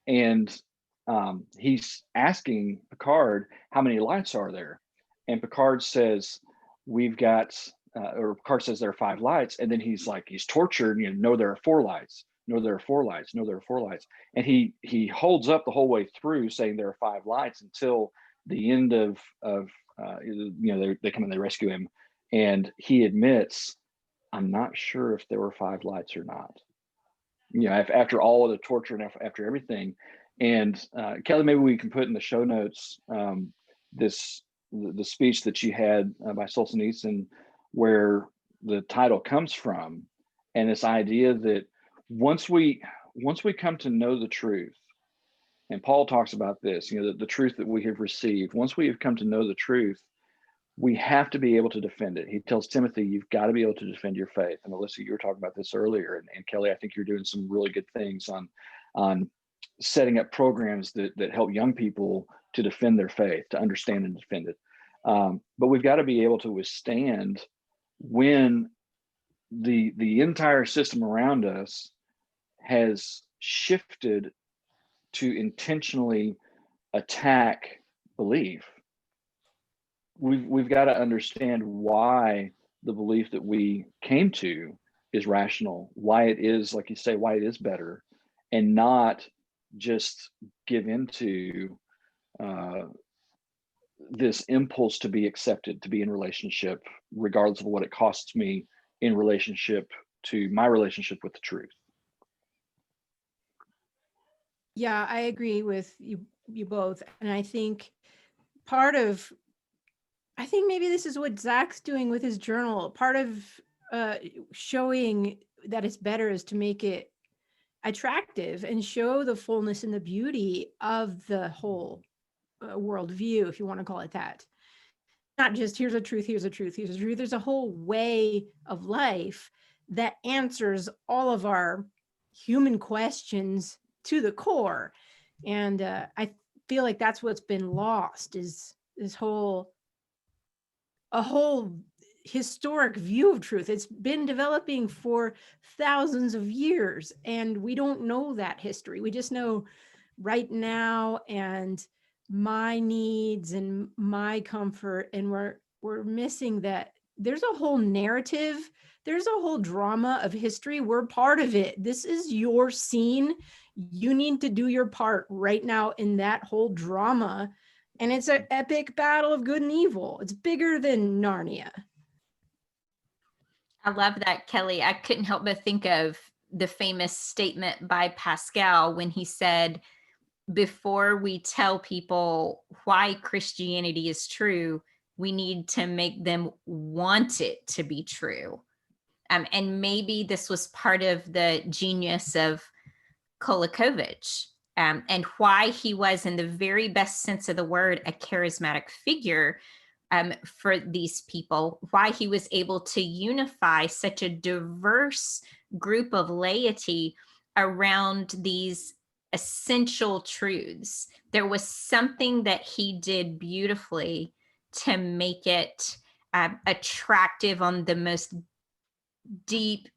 and he's asking Picard, how many lights are there? And Picard says, we've got, or Picard says there are 5 lights. And then he's tortured, no, there are 4 lights. No, there are 4 lights. No, there are 4 lights. And he holds up the whole way through saying there are 5 lights until the end of they come and they rescue him. And he admits, I'm not sure if there were 5 lights or not. After all of the torture and after everything. And Kelly, maybe we can put in the show notes the speech that she had by Solzhenitsyn, where the title comes from, and this idea that once we come to know the truth And Paul talks about this, the truth that we have received. Once we have come to know the truth, we have to be able to defend it. He tells Timothy, you've got to be able to defend your faith. And Melissa, you were talking about this earlier. And Kelly, I think you're doing some really good things on setting up programs that help young people to defend their faith, to understand and defend it. But we've got to be able to withstand when the entire system around us has shifted to intentionally attack belief. We've got to understand why the belief that we came to is rational, why it is, like you say, why it is better, and not just give into this impulse to be accepted, to be in relationship, regardless of what it costs me in relationship to my relationship with the truth. Yeah, I agree with you both. And I think maybe this is what Zach's doing with his journal. Part of showing that it's better is to make it attractive and show the fullness and the beauty of the whole worldview, if you want to call it that. Not just here's a truth, here's a truth, here's a truth. There's a whole way of life that answers all of our human questions to the core. And I feel like that's what's been lost, is this whole historic view of truth. It's been developing for thousands of years, and we don't know that history. We just know right now and my needs and my comfort, and we're missing that there's a whole narrative, there's a whole drama of history. We're part of it. This is your scene. You need to do your part right now in that whole drama. And it's an epic battle of good and evil. It's bigger than Narnia. I love that, Kelly. I couldn't help but think of the famous statement by Pascal when he said, before we tell people why Christianity is true, we need to make them want it to be true. And maybe this was part of the genius of Kolakovich, and why he was, in the very best sense of the word, a charismatic figure for these people, why he was able to unify such a diverse group of laity around these essential truths. There was something that he did beautifully to make it attractive on the most deep,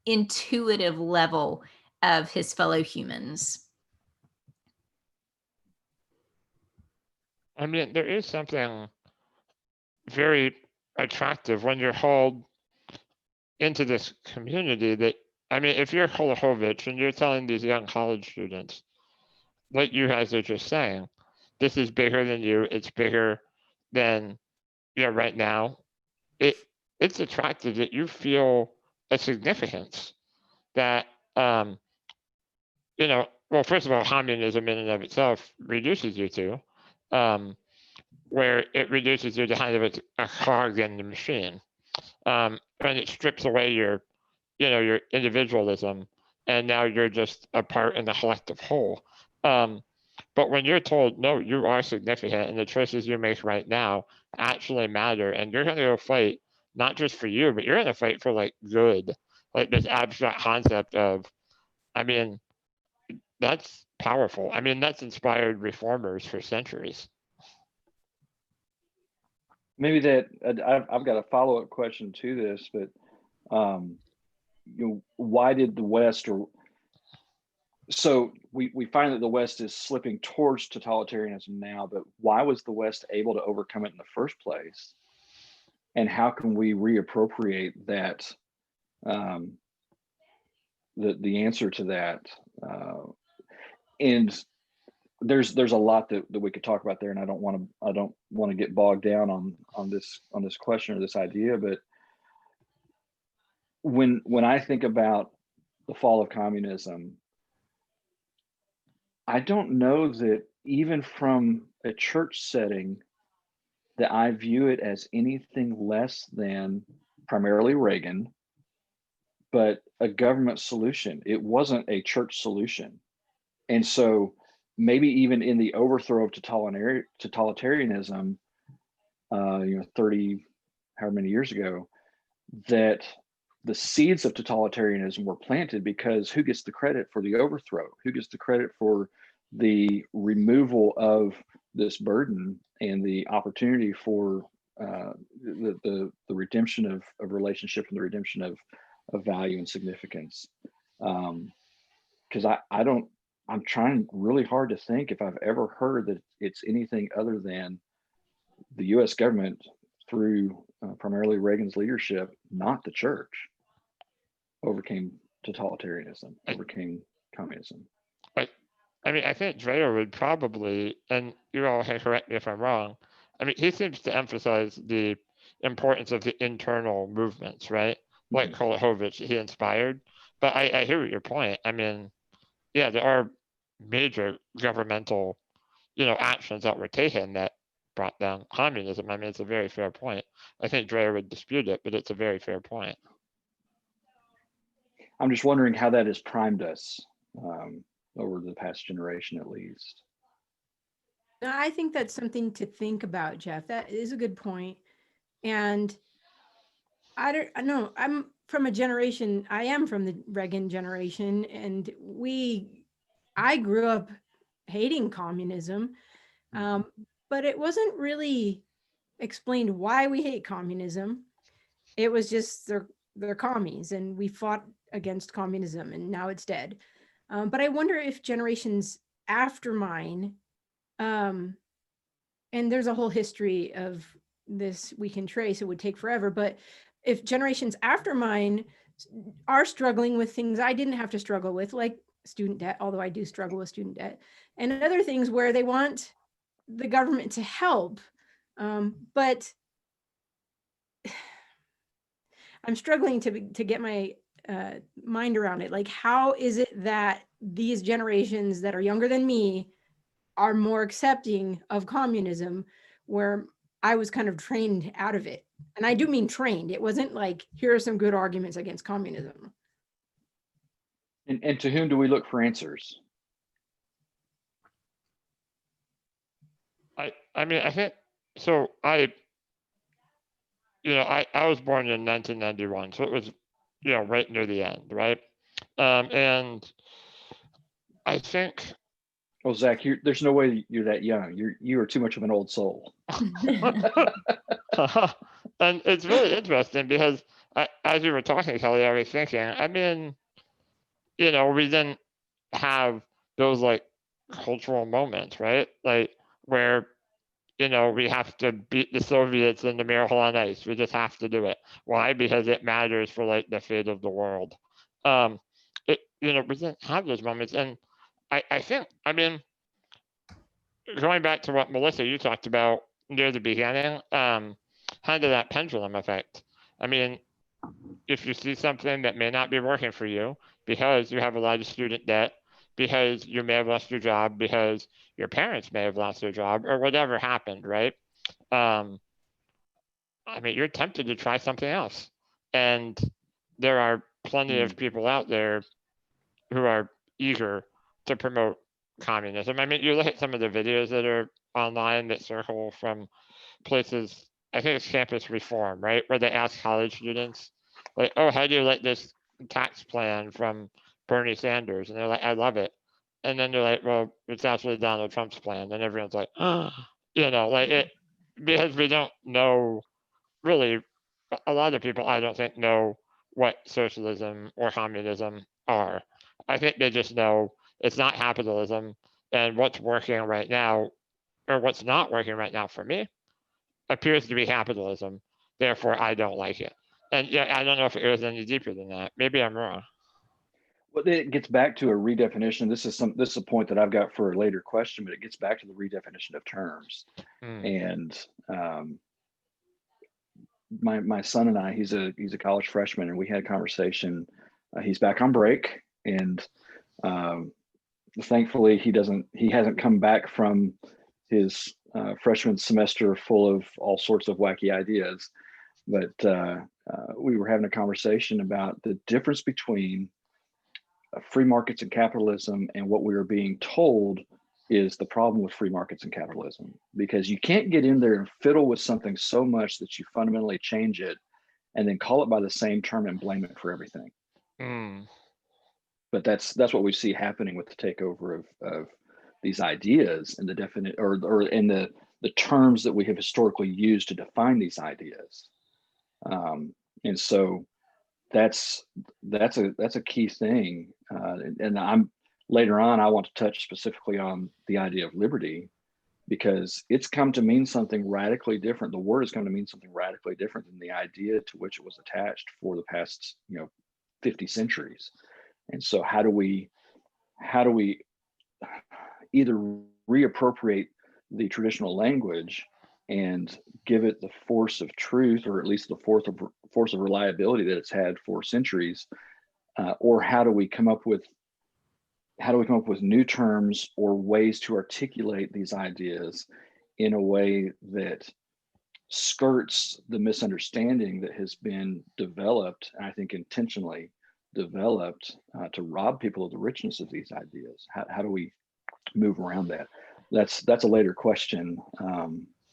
intuitive level of his fellow humans. I mean, there is something very attractive when you're hauled into this community that, I mean, if you're Kolakovich and you're telling these young college students, like you guys are just saying, this is bigger than you, it's bigger than, right now, it's attractive that you feel a significance that, well, first of all, communism in and of itself reduces you to, where it reduces you to kind of a cog in the machine. And it strips away your individualism, and now you're just a part in the collective whole. But when you're told, no, you are significant, and the choices you make right now actually matter, and you're going to go fight, not just for you, but you're going to fight for good, like this abstract concept of, I mean, that's powerful. I mean, that's inspired reformers for centuries. Maybe that I've got a follow-up question to this, but why did the West, so we find that the West is slipping towards totalitarianism now, but why was the West able to overcome it in the first place? And how can we reappropriate that, the answer to that? And there's a lot that we could talk about there, and I don't want to get bogged down on this question or this idea, but when I think about the fall of communism, I don't know that even from a church setting that I view it as anything less than primarily Reagan, but a government solution. It wasn't a church solution. And so maybe even in the overthrow of totalitarianism, 30, however many years ago, that the seeds of totalitarianism were planted, because who gets the credit for the overthrow? Who gets the credit for the removal of this burden and the opportunity for the redemption of relationship and the redemption of value and significance? Because I'm trying really hard to think if I've ever heard that it's anything other than the US government through primarily Reagan's leadership, not the church, overcame totalitarianism, overcame communism. I mean, I think Dreher would probably, and you all can correct me if I'm wrong, I mean, he seems to emphasize the importance of the internal movements, right? Like Kolohovich, he inspired. But I hear your point. I mean, yeah, there are major governmental, actions that were taken that brought down communism. I mean, it's a very fair point. I think Dreher would dispute it, but it's a very fair point. I'm just wondering how that has primed us over the past generation, at least. I think that's something to think about, Jeff. That is a good point. And I know I'm from a generation, I am from the Reagan generation, and I grew up hating communism, but it wasn't really explained why we hate communism. It was just they're commies, and we fought against communism, and now it's dead. But I wonder if generations after mine, and there's a whole history of this we can trace, it would take forever, but if generations after mine are struggling with things I didn't have to struggle with, like student debt, although I do struggle with student debt, and other things where they want the government to help, but I'm struggling to get my mind around it. Like, how is it that these generations that are younger than me are more accepting of communism, where I was kind of trained out of it? And I do mean trained. It wasn't like, here are some good arguments against communism. And to whom do we look for answers? I mean, I think, so I was born in 1991, so it was, right near the end, right? And I think. Well, Zach, there's no way you're that young. You are too much of an old soul. And it's really interesting because as you were talking, Kelly, I was thinking, I mean, we didn't have those like cultural moments, right? Like where, we have to beat the Soviets in the Miracle on Ice. We just have to do it. Why? Because it matters for like the fate of the world. We didn't have those moments. And I think, I mean, going back to what Melissa, you talked about near the beginning, kind of that pendulum effect. I mean, if you see something that may not be working for you because you have a lot of student debt, because you may have lost your job, because your parents may have lost their job, or whatever happened, right? I mean, you're tempted to try something else. And there are plenty of people out there who are eager to promote communism. I mean, you look at some of the videos that are online that circle from places, I think it's Campus Reform, right? Where they ask college students, like, oh, how do you like this tax plan from Bernie Sanders? And they're like, I love it. And then they're like, well, it's actually Donald Trump's plan. And everyone's like, oh, like it, because we don't know really, a lot of people, I don't think, know what socialism or communism are. I think they just know it's not capitalism, and what's working right now, or what's not working right now for me, appears to be capitalism. Therefore, I don't like it. And yeah, I don't know if it goes any deeper than that. Maybe I'm wrong. Well, it gets back to a redefinition. This is a point that I've got for a later question, but it gets back to the redefinition of terms. And my son and I, he's a college freshman, and we had a conversation. He's back on break, and thankfully he hasn't come back from his freshman semester full of all sorts of wacky ideas. But we were having a conversation about the difference between free markets and capitalism and what we were being told is the problem with free markets and capitalism, because you can't get in there and fiddle with something so much that you fundamentally change it and then call it by the same term and blame it for everything. But that's what we see happening with the takeover of these ideas and the definite or in the terms that we have historically used to define these ideas. And so that's a key thing. And I'm later on, I want to touch specifically on the idea of liberty, because it's come to mean something radically different. The word has come to mean something radically different than the idea to which it was attached for the past 50 centuries. And so how do we either reappropriate the traditional language and give it the force of truth, or at least the force of reliability that it's had for centuries, or how do we come up with new terms or ways to articulate these ideas in a way that skirts the misunderstanding that has been developed, and I think intentionally developed, to rob people of the richness of these ideas. How do we move around that? That's a later question.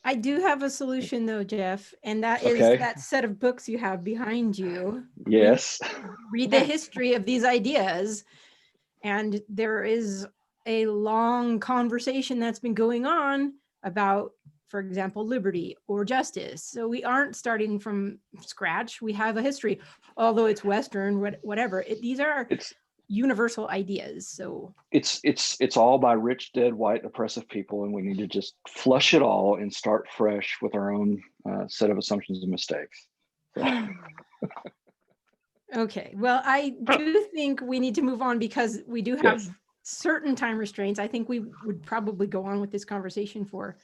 I do have a solution though, Jeff, and that is Okay. that set of books you have behind you. Yes. Read the history of these ideas, and there is a long conversation that's been going on about, for example, liberty or justice. So we aren't starting from scratch. We have a history, although it's Western, whatever. These are universal ideas. So it's all by rich, dead, white, oppressive people, and we need to just flush it all and start fresh with our own set of assumptions and mistakes. Okay, well, I do think we need to move on because we do have certain time restraints. I think we would probably go on with this conversation for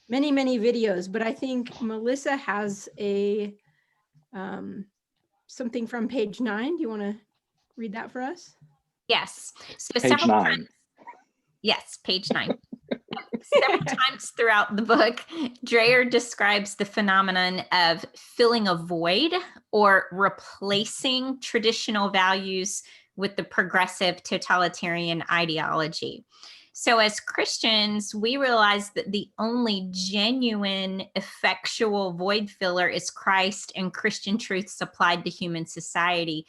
many, many videos, but I think Melissa has a something from page 9. Do you want to read that for us? Yes. So Page 9. Yes, page 9. Several times throughout the book, Dreher describes the phenomenon of filling a void or replacing traditional values with the progressive totalitarian ideology. So as Christians, we realize that the only genuine, effectual void filler is Christ and Christian truths applied to human society.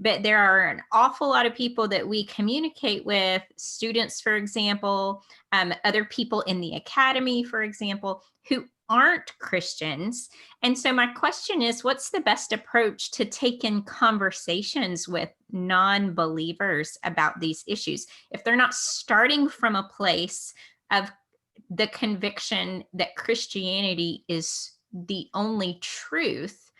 But there are an awful lot of people that we communicate with, students, for example, other people in the academy, for example, who aren't Christians. And so my question is, what's the best approach to take in conversations with non-believers about these issues? If they're not starting from a place of the conviction that Christianity is the only truth,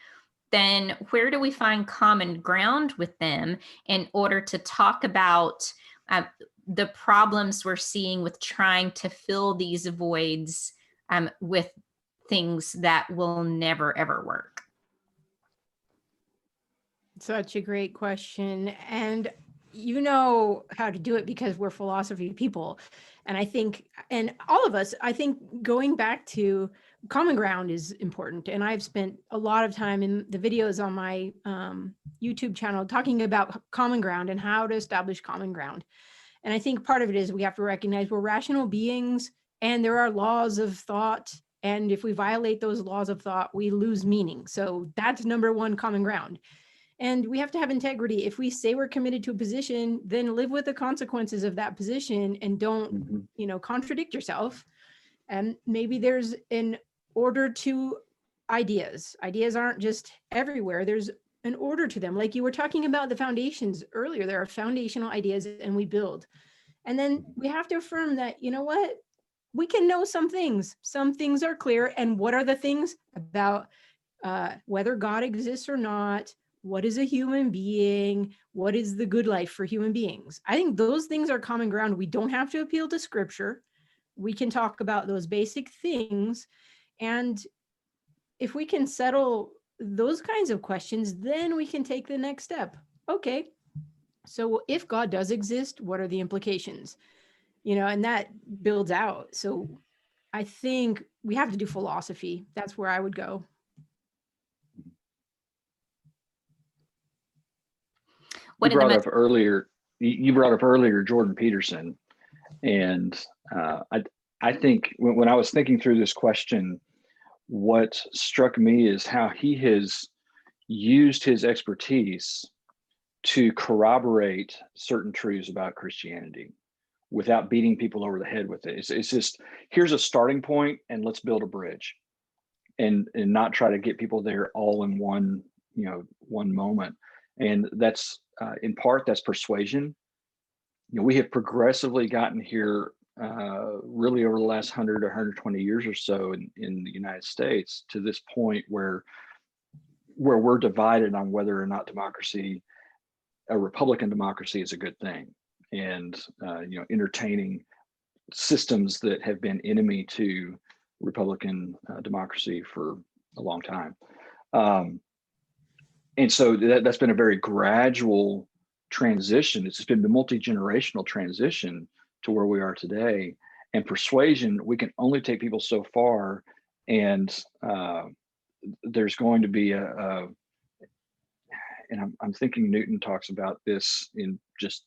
then where do we find common ground with them in order to talk about the problems we're seeing with trying to fill these voids with things that will never, ever work? Such a great question. And you know how to do it because we're philosophy people. And I think, and all of us, I think going back to common ground is important. And I've spent a lot of time in the videos on my YouTube channel talking about common ground and how to establish common ground. And I think part of it is we have to recognize we're rational beings and there are laws of thought. And if we violate those laws of thought, we lose meaning. So that's number one common ground. And we have to have integrity. If we say we're committed to a position, then live with the consequences of that position and don't, contradict yourself. And maybe there's an order to ideas. Ideas aren't just everywhere. There's an order to them. Like you were talking about the foundations earlier, there are foundational ideas and we build. And then we have to affirm that, you know what, we can know some things. Some things are clear. And what are the things about whether God exists or not? What is a human being? What is the good life for human beings? I think those things are common ground. We don't have to appeal to scripture. We can talk about those basic things. And if we can settle those kinds of questions, then we can take the next step. Okay, so if God does exist, what are the implications? And that builds out. So I think we have to do philosophy. That's where I would go. You brought up earlier Jordan Peterson, And I think when I was thinking through this question, what struck me is how he has used his expertise to corroborate certain truths about Christianity without beating people over the head with it. It's just, here's a starting point and let's build a bridge, and not try to get people there all in one moment. And that's in part, that's persuasion. We have progressively gotten here really over the last 100 or 120 years or so in the United States to this point where we're divided on whether or not a Republican democracy is a good thing, and entertaining systems that have been enemy to Republican democracy for a long time. And so that's been a very gradual transition. It's been a multi-generational transition to where we are today. And persuasion, we can only take people so far. And there's going to be and I'm thinking Newton talks about this in just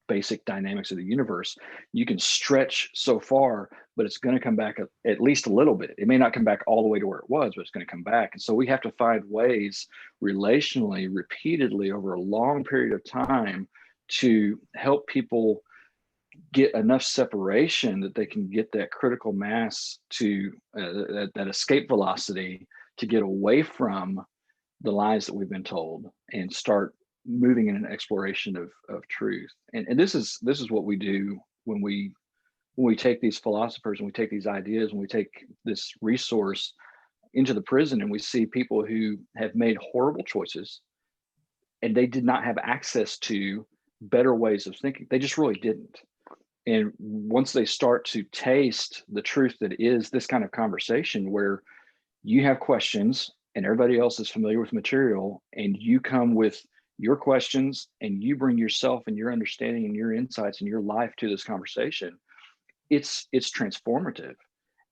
basic dynamics of the universe. You can stretch so far, but it's going to come back at least a little bit. It may not come back all the way to where it was, but it's going to come back. And so we have to find ways relationally, repeatedly over a long period of time to help people get enough separation that they can get that critical mass to that escape velocity to get away from the lies that we've been told and start moving in an exploration of truth. And this is what we do when we take these philosophers and we take these ideas and we take this resource into the prison, and we see people who have made horrible choices and they did not have access to better ways of thinking. They just really didn't. And once they start to taste the truth that is this kind of conversation where you have questions and everybody else is familiar with material, and you come with your questions and you bring yourself and your understanding and your insights and your life to this conversation, it's transformative.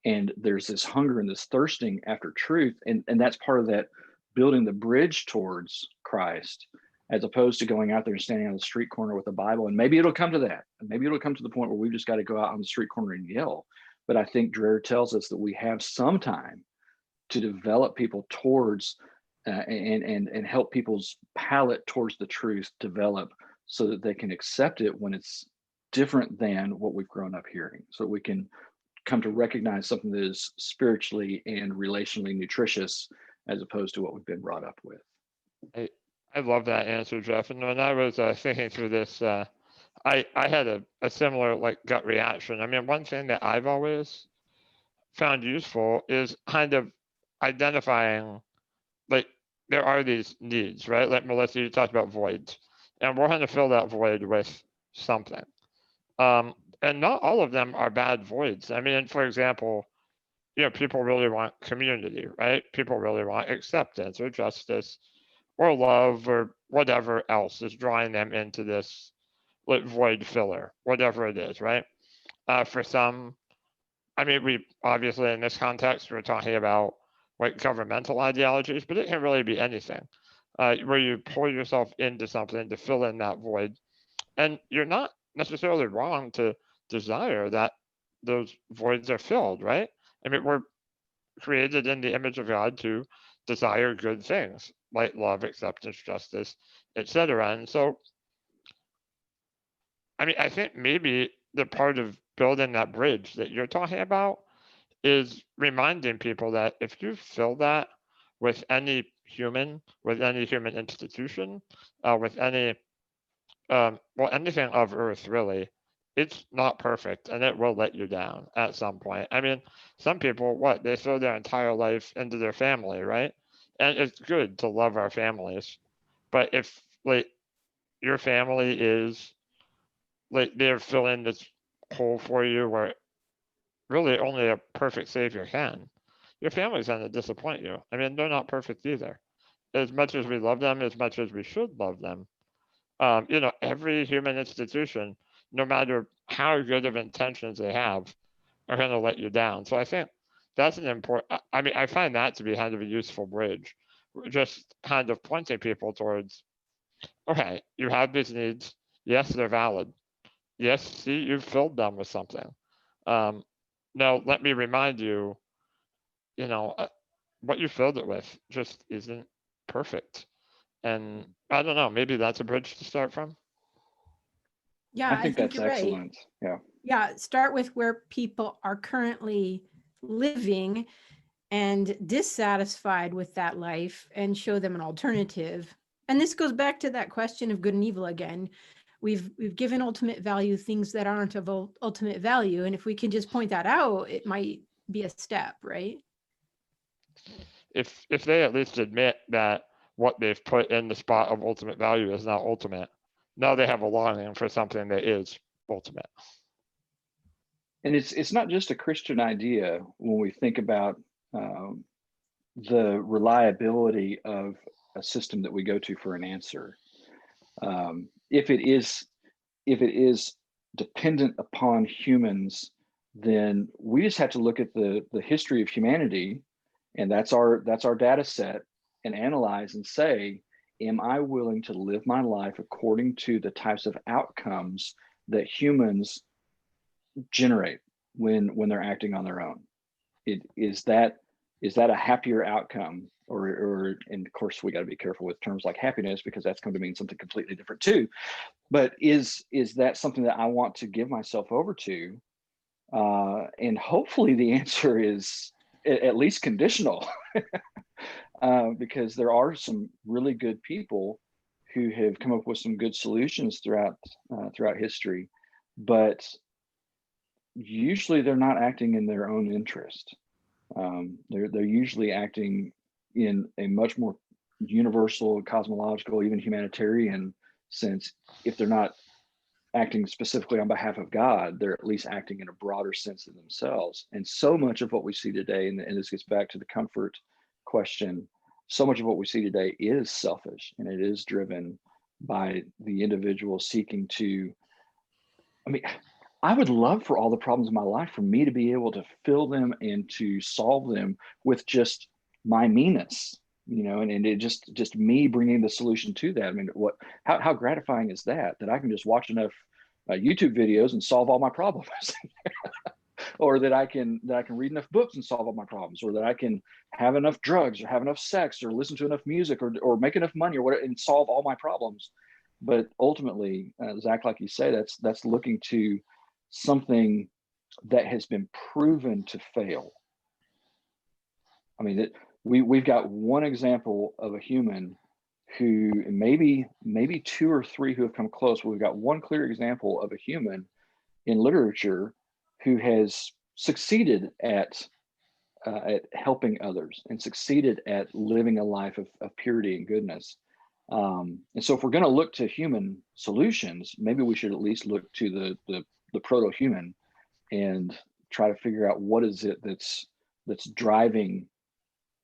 And there's this hunger and this thirsting after truth. And that's part of that building the bridge towards Christ, as opposed to going out there and standing on the street corner with a Bible. And maybe it'll come to that. Maybe it'll come to the point where we've just got to go out on the street corner and yell. But I think Dreher tells us that we have some time to develop people towards and help people's palate towards the truth develop so that they can accept it when it's different than what we've grown up hearing, so we can come to recognize something that is spiritually and relationally nutritious as opposed to what we've been brought up with. I love that answer, Jeff. And when I was thinking through this, I had a similar gut reaction. I mean, one thing that I've always found useful is kind of identifying, there are these needs, right? Like Melissa, you talked about voids, and we're going to fill that void with something. And not all of them are bad voids. I mean, for example, people really want community, right? People really want acceptance or justice or love or whatever else is drawing them into this void filler, whatever it is, right? For some, I mean, we obviously in this context, we're talking about governmental ideologies, but it can really be anything where you pull yourself into something to fill in that void. And you're not necessarily wrong to desire that those voids are filled, right? I mean, we're created in the image of God to desire good things like love, acceptance, justice, etc. And so, I mean, I think maybe the part of building that bridge that you're talking about is reminding people that if you fill that with any human institution, with any, anything of Earth, really, it's not perfect and it will let you down at some point. I mean, some people, they throw their entire life into their family, right? And it's good to love our families. But if, your family is, they're filling this hole for you where really only a perfect savior can, your family's going to disappoint you. I mean, they're not perfect either. As much as we love them, as much as we should love them, every human institution, no matter how good of intentions they have, are going to let you down. So I think that's an important, I mean, I find that to be kind of a useful bridge, just kind of pointing people towards, okay, you have these needs. Yes, they're valid. yes, see, you filled them with something. Now, let me remind you, what you filled it with just isn't perfect. And I don't know, maybe that's a bridge to start from. Yeah, I think that's you're right. excellent. Yeah. Yeah, start with where people are currently living and dissatisfied with that life and show them an alternative. And this goes back to that question of good and evil again. We've given ultimate value things that aren't of ultimate value. And if we can just point that out, it might be a step, right? If they at least admit that what they've put in the spot of ultimate value is not ultimate, now they have a longing for something that is ultimate. And it's not just a Christian idea when we think about the reliability of a system that we go to for an answer. If it is dependent upon humans, then we just have to look at the history of humanity, and that's our data set, and analyze and say, am I willing to live my life according to the types of outcomes that humans generate when they're acting on their own? Is that a happier outcome, or and of course we got to be careful with terms like happiness, because that's going to mean something completely different too. But is that something that I want to give myself over to? And hopefully the answer is at least conditional, because there are some really good people who have come up with some good solutions throughout history, but usually they're not acting in their own interest. They're usually acting in a much more universal, cosmological, even humanitarian sense. If they're not acting specifically on behalf of God, they're at least acting in a broader sense of themselves. And so much of what we see today, and this gets back to the comfort question, so much of what we see today is selfish, and it is driven by the individual seeking to, I would love for all the problems in my life for me to be able to fill them and to solve them with just my meanness, and it just me bringing the solution to that. How gratifying is that I can just watch enough YouTube videos and solve all my problems, or that I can read enough books and solve all my problems, or that I can have enough drugs or have enough sex or listen to enough music or make enough money or whatever and solve all my problems. But ultimately, Zach, like you say, that's looking to something that has been proven to fail. We've got one example of a human who, maybe two or three who have come close, but we've got one clear example of a human in literature who has succeeded at helping others and succeeded at living a life of purity and goodness. And so if we're going to look to human solutions, maybe we should at least look to the proto-human and try to figure out what is it that's driving,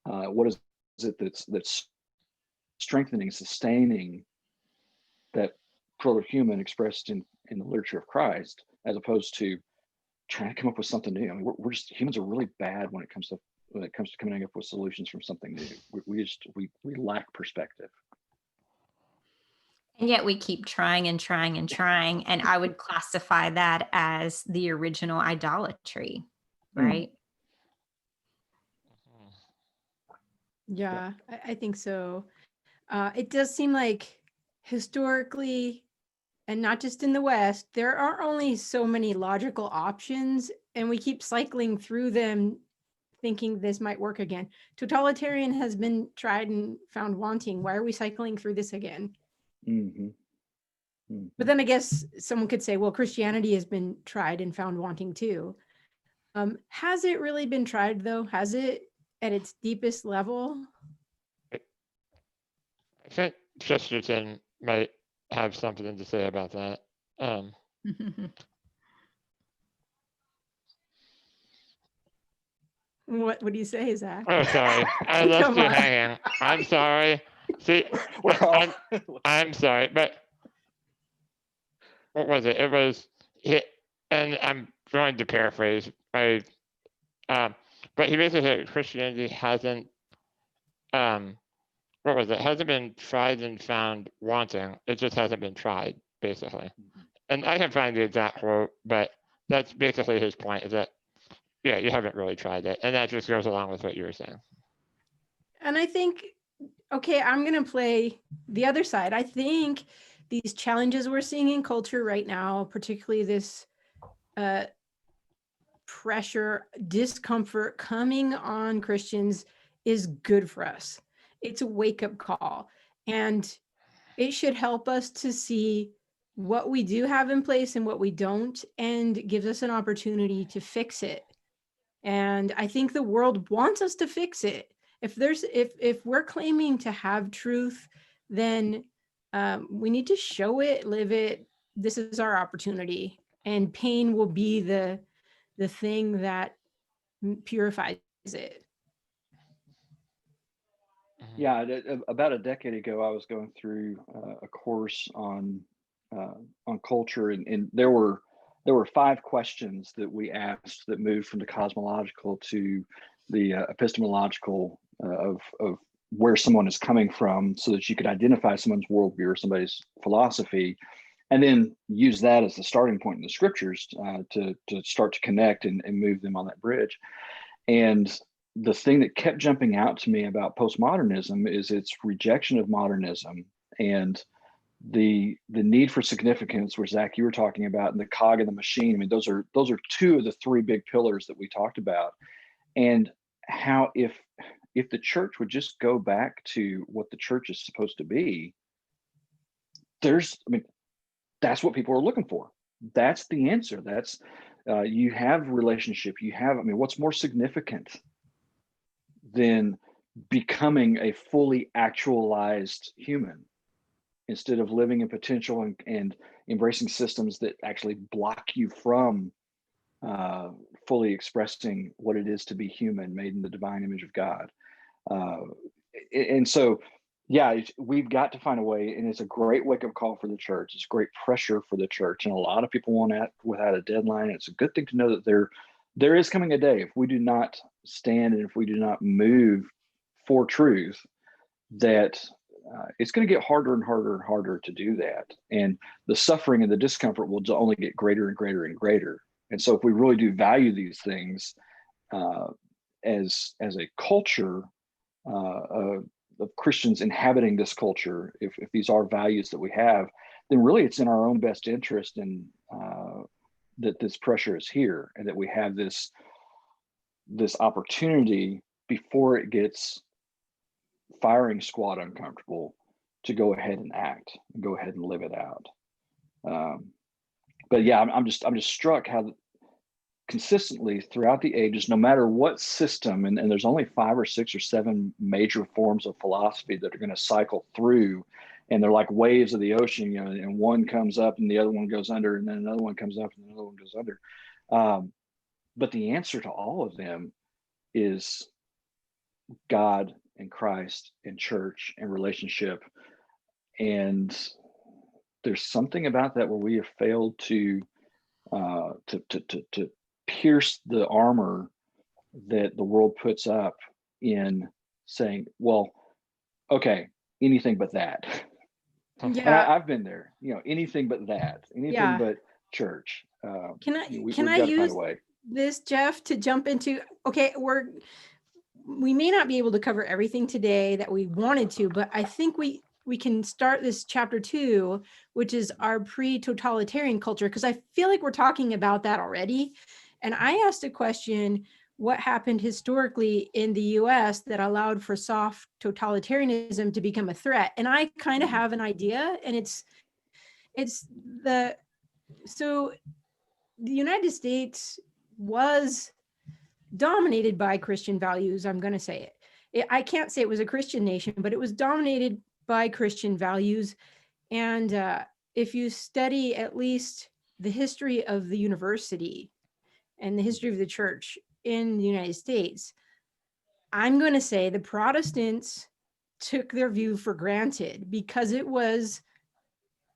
what is it that's strengthening, sustaining that proto-human expressed in the literature of Christ, as opposed to trying to come up with something new. We're just, humans are really bad when it comes to coming up with solutions from something new. We lack perspective. And yet we keep trying and trying and trying. And I would classify that as the original idolatry, right? Yeah, I think so. It does seem like historically, and not just in the West, there are only so many logical options, and we keep cycling through them thinking this might work again. Totalitarian has been tried and found wanting. Why are we cycling through this again? Mm-hmm. Mm-hmm. But then I guess someone could say, well, Christianity has been tried and found wanting too. Has it really been tried though? Has it at its deepest level? I think Chesterton might have something to say about that. What do you say, Zach? Oh, sorry. I left you hanging. I'm sorry. See, I'm sorry, but what was it? It was, and I'm going to paraphrase. But he basically said Christianity hasn't, hasn't been tried and found wanting. It just hasn't been tried, basically. And I can find the exact quote, but that's basically his point, is that, yeah, you haven't really tried it. And that just goes along with what you were saying. And I think, okay, I'm going to play the other side. I think these challenges we're seeing in culture right now, particularly this pressure, discomfort coming on Christians, is good for us. It's a wake-up call. And it should help us to see what we do have in place and what we don't, and gives us an opportunity to fix it. And I think the world wants us to fix it. If we're claiming to have truth, then we need to show it, live it. This is our opportunity, and pain will be the thing that purifies it. Yeah, about a decade ago, I was going through a course on culture, and there were 5 questions that we asked that moved from the cosmological to the epistemological of where someone is coming from, so that you could identify someone's worldview or somebody's philosophy, and then use that as the starting point in the scriptures to start to connect and move them on that bridge. And the thing that kept jumping out to me about postmodernism is its rejection of modernism and the need for significance, where Zach, you were talking about, and the cog in the machine. I mean, those are 2 of the 3 big pillars that we talked about. And how if the church would just go back to what the church is supposed to be, that's what people are looking for. That's the answer. That's you have relationship. What's more significant than becoming a fully actualized human, instead of living in potential and embracing systems that actually block you from fully expressing what it is to be human, made in the divine image of God. And so, yeah, we've got to find a way, and it's a great wake-up call for the church. It's great pressure for the church, and a lot of people want that without a deadline. It's a good thing to know that there is coming a day, if we do not stand and if we do not move for truth, that it's going to get harder and harder and harder to do that. And the suffering and the discomfort will only get greater and greater and greater. And so if we really do value these things as a culture of Christians inhabiting this culture, if these are values that we have, then really it's in our own best interest, and that this pressure is here, and that we have this opportunity before it gets firing squad uncomfortable, to go ahead and act and go ahead and live it out. But yeah, I'm just struck how consistently throughout the ages, no matter what system, and there's only 5 or 6 or 7 major forms of philosophy that are going to cycle through, and they're like waves of the ocean, and one comes up and the other one goes under, and then another one comes up and another one goes under. But the answer to all of them is God and Christ and church and relationship. And there's something about that where we have failed to pierce the armor that the world puts up in saying, well, okay, anything but that. Yeah. And I've been there, anything but that, anything but church. Can I we've got to use find a way. this, Jeff, to jump into, okay, we may not be able to cover everything today that we wanted to, but I think we can start this chapter 2, which is our pre-totalitarian culture, because I feel like we're talking about that already. And I asked a question, what happened historically in the US that allowed for soft totalitarianism to become a threat? And I kind of have an idea, and so the United States was dominated by Christian values. I'm going to say it. I can't say it was a Christian nation, but it was dominated by Christian values. And if you study at least the history of the university and the history of the church in the United States, I'm going to say the Protestants took their view for granted because it was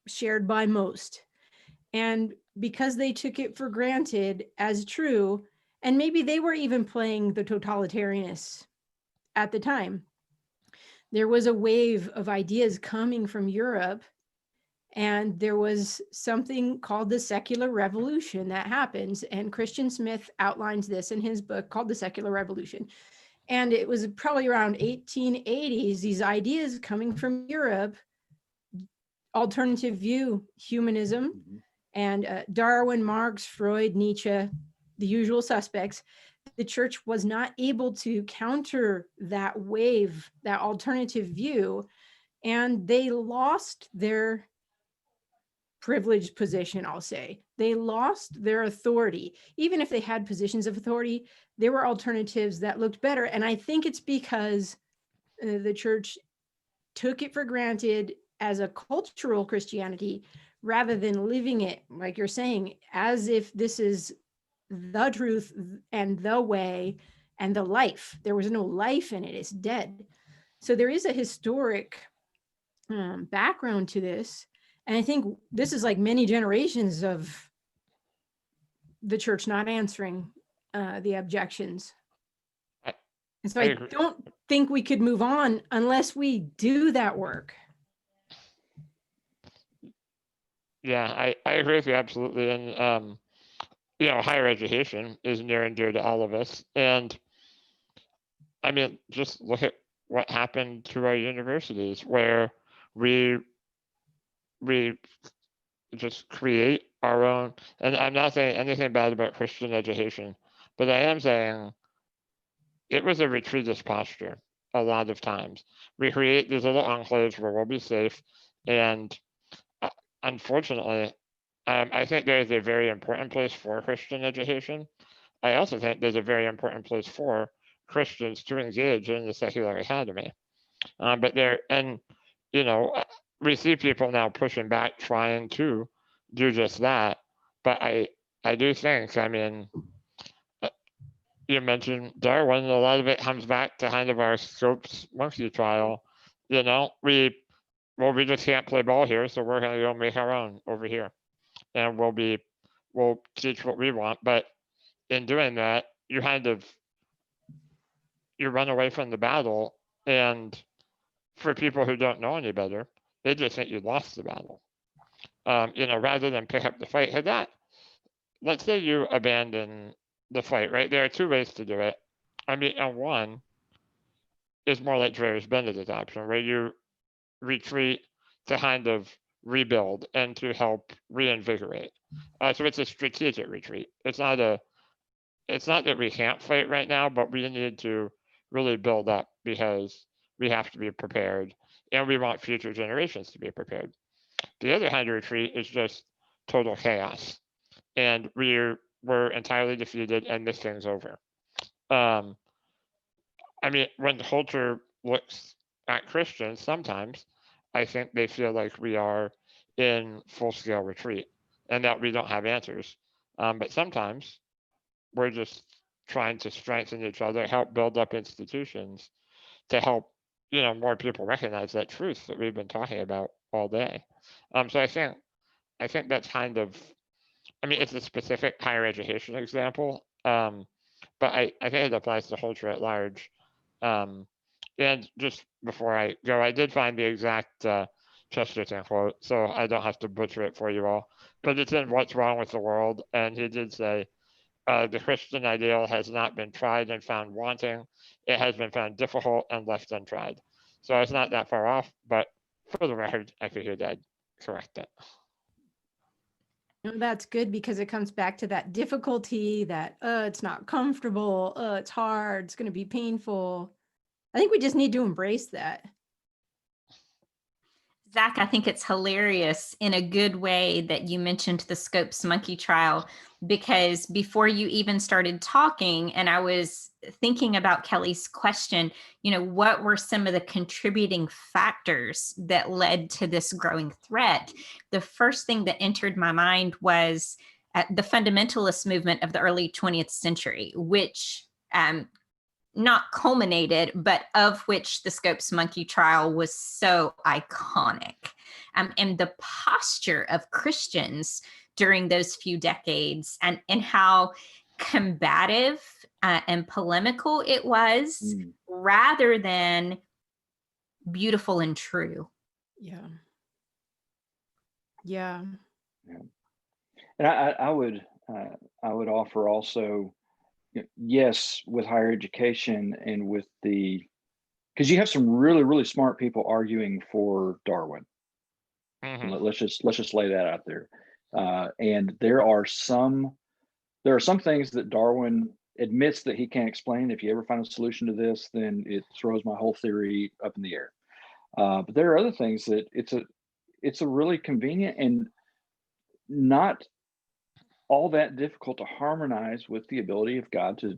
shared by most. And because they took it for granted as true, and maybe they were even playing the totalitarianists at the time, there was a wave of ideas coming from Europe And there was something called the secular revolution that happens. And Christian Smith outlines this in his book called The Secular Revolution. And it was probably around 1880s, these ideas coming from Europe, alternative view, humanism, and Darwin, Marx, Freud, Nietzsche, the usual suspects. The church was not able to counter that wave, that alternative view, and they lost their privileged position, I'll say. They lost their authority. Even if they had positions of authority, there were alternatives that looked better. And I think it's because the church took it for granted as a cultural Christianity rather than living it, like you're saying, as if this is the truth and the way and the life. There was no life in it, it's dead. So there is a historic background to this. And I think this is like many generations of the church not answering the objections. And so I don't think we could move on unless we do that work. Yeah, I agree with you absolutely. And, higher education is near and dear to all of us. And I mean, just look at what happened to our universities, where we just create our own. And I'm not saying anything bad about Christian education, but I am saying it was a retreatist posture a lot of times. We create these little enclaves where we'll be safe. And unfortunately, I think there is a very important place for Christian education. I also think there's a very important place for Christians to engage in the secular academy. We see people now pushing back, trying to do just that. But I do think, you mentioned Darwin, a lot of it comes back to kind of our Scopes monkey trial. We just can't play ball here, so we're going to go make our own over here. And we'll teach what we want. But in doing that, you run away from the battle. And for people who don't know any better, they just think you lost the battle. Rather than pick up the fight. Let's say you abandon the fight, right? There are two ways to do it. And one is more like Dreher's Benedict option, where you retreat to kind of rebuild and to help reinvigorate. So it's a strategic retreat. It's not that we can't fight right now, but we need to really build up because we have to be prepared and we want future generations to be prepared. The other kind of retreat is just total chaos, and we're entirely defeated and this thing's over. When the culture looks at Christians, sometimes I think they feel like we are in full-scale retreat and that we don't have answers. But sometimes we're just trying to strengthen each other, help build up institutions to help, more people recognize that truth that we've been talking about all day. So I think that's kind of, it's a specific higher education example, but I think it applies to culture at large. And just before I go, I did find the exact Chesterton quote, so I don't have to butcher it for you all, but it's in What's Wrong with the World, and he did say, the Christian ideal has not been tried and found wanting. It has been found difficult and left untried. So it's not that far off, but for the record, I figured I'd correct it. That's good because it comes back to that difficulty that it's not comfortable, it's hard, it's going to be painful. I think we just need to embrace that. Zach, I think it's hilarious in a good way that you mentioned the Scopes monkey trial, because before you even started talking and I was thinking about Kelly's question, what were some of the contributing factors that led to this growing threat? The first thing that entered my mind was the fundamentalist movement of the early 20th century, which not culminated, but of which the Scopes monkey trial was so iconic. And the posture of Christians during those few decades and how combative and polemical it was, rather than beautiful and true. Yeah. Yeah. Yeah. And I would offer also, yes, with higher education and with because you have some really, really smart people arguing for Darwin. Mhm. Let's just lay that out there. And there are some things that Darwin admits that he can't explain. If you ever find a solution to this, then it throws my whole theory up in the air. But there are other things that it's a really convenient and not all that difficult to harmonize with the ability of God to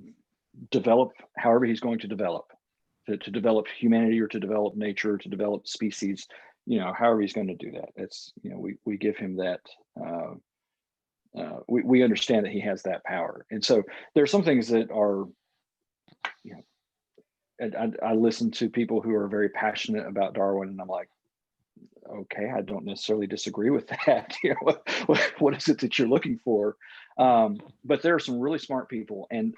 develop however he's going to develop, to develop humanity or to develop nature, or to develop species, however he's going to do that. It's, we give him that, we understand that he has that power. And so there are some things that are, and I listen to people who are very passionate about Darwin, and I'm like, okay, I don't necessarily disagree with that. What is it that you're looking for? But there are some really smart people, and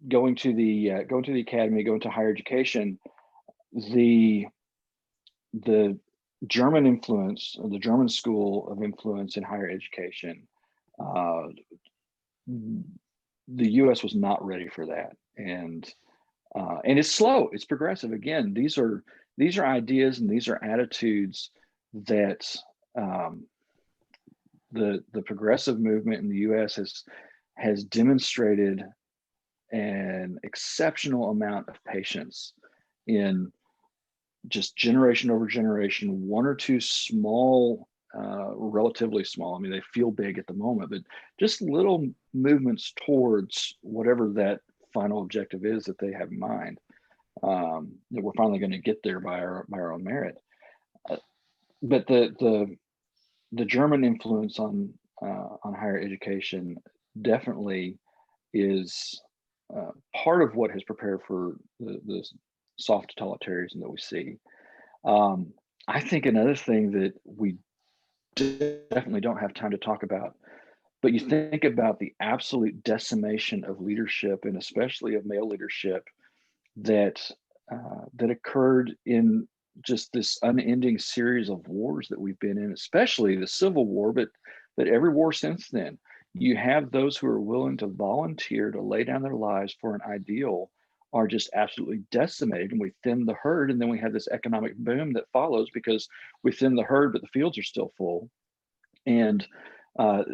going to the academy, going to higher education, the German influence, or the German school of influence in higher education, the U.S. was not ready for that, and it's slow, it's progressive. Again, these are ideas and these are attitudes that the progressive movement in the U.S. has demonstrated an exceptional amount of patience in just generation over generation. One or two small, relatively small, I mean, they feel big at the moment, but just little movements towards whatever that final objective is that they have in mind, that we're finally going to get there by our own merit. But the German influence on higher education definitely is part of what has prepared for the soft totalitarianism that we see. I think another thing that we definitely don't have time to talk about, but you think about the absolute decimation of leadership, and especially of male leadership, that occurred in just this unending series of wars that we've been in, especially the Civil War, but every war since then. You have those who are willing to volunteer to lay down their lives for an ideal are just absolutely decimated, and we thin the herd, and then we have this economic boom that follows because we thin the herd, but the fields are still full. And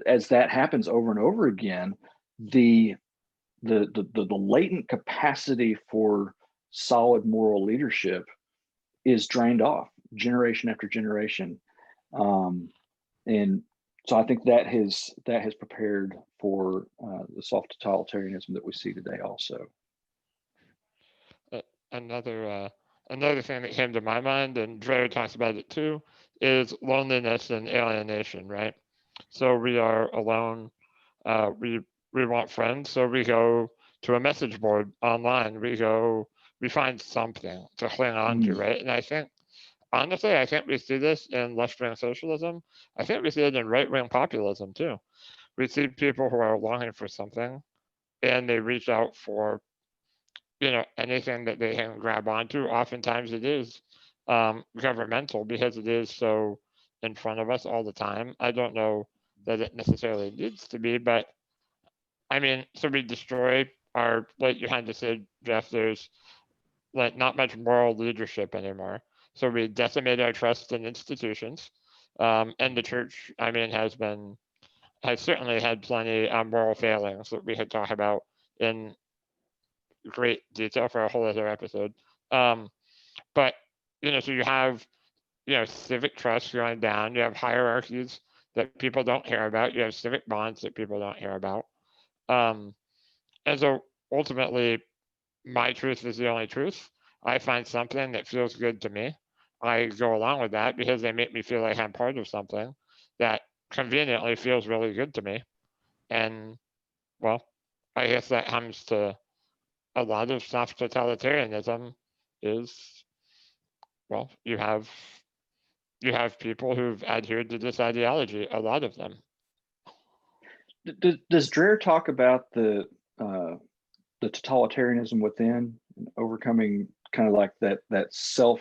as that happens over and over again, the latent capacity for solid moral leadership is drained off generation after generation, and so I think that has prepared for the soft totalitarianism that we see today. Also, another thing that came to my mind, and Dreher talks about it too, is loneliness and alienation. Right? So we are alone. We want friends, so we go to a message board online. We find something to cling on to, right? And I think, honestly, we see this in left-wing socialism. I think we see it in right-wing populism too. We see people who are longing for something, and they reach out for, anything that they can grab onto. Oftentimes it is governmental, because it is so in front of us all the time. I don't know that it necessarily needs to be, but I mean, so we destroy our, like you kind of said, Jeff, there's like not much moral leadership anymore. So we decimate our trust in institutions. And the church, I mean, has certainly had plenty of moral failings that we could talk about in great detail for a whole other episode. But, so you have, civic trust going down, you have hierarchies that people don't hear about, you have civic bonds that people don't hear about. And so ultimately, my truth is the only truth. I find something that feels good to me. I go along with that because they make me feel like I'm part of something that conveniently feels really good to me. And, well, I guess that comes to a lot of soft totalitarianism is, well, you have people who've adhered to this ideology, a lot of them. Does Dreher talk about the totalitarianism within, overcoming kind of like that self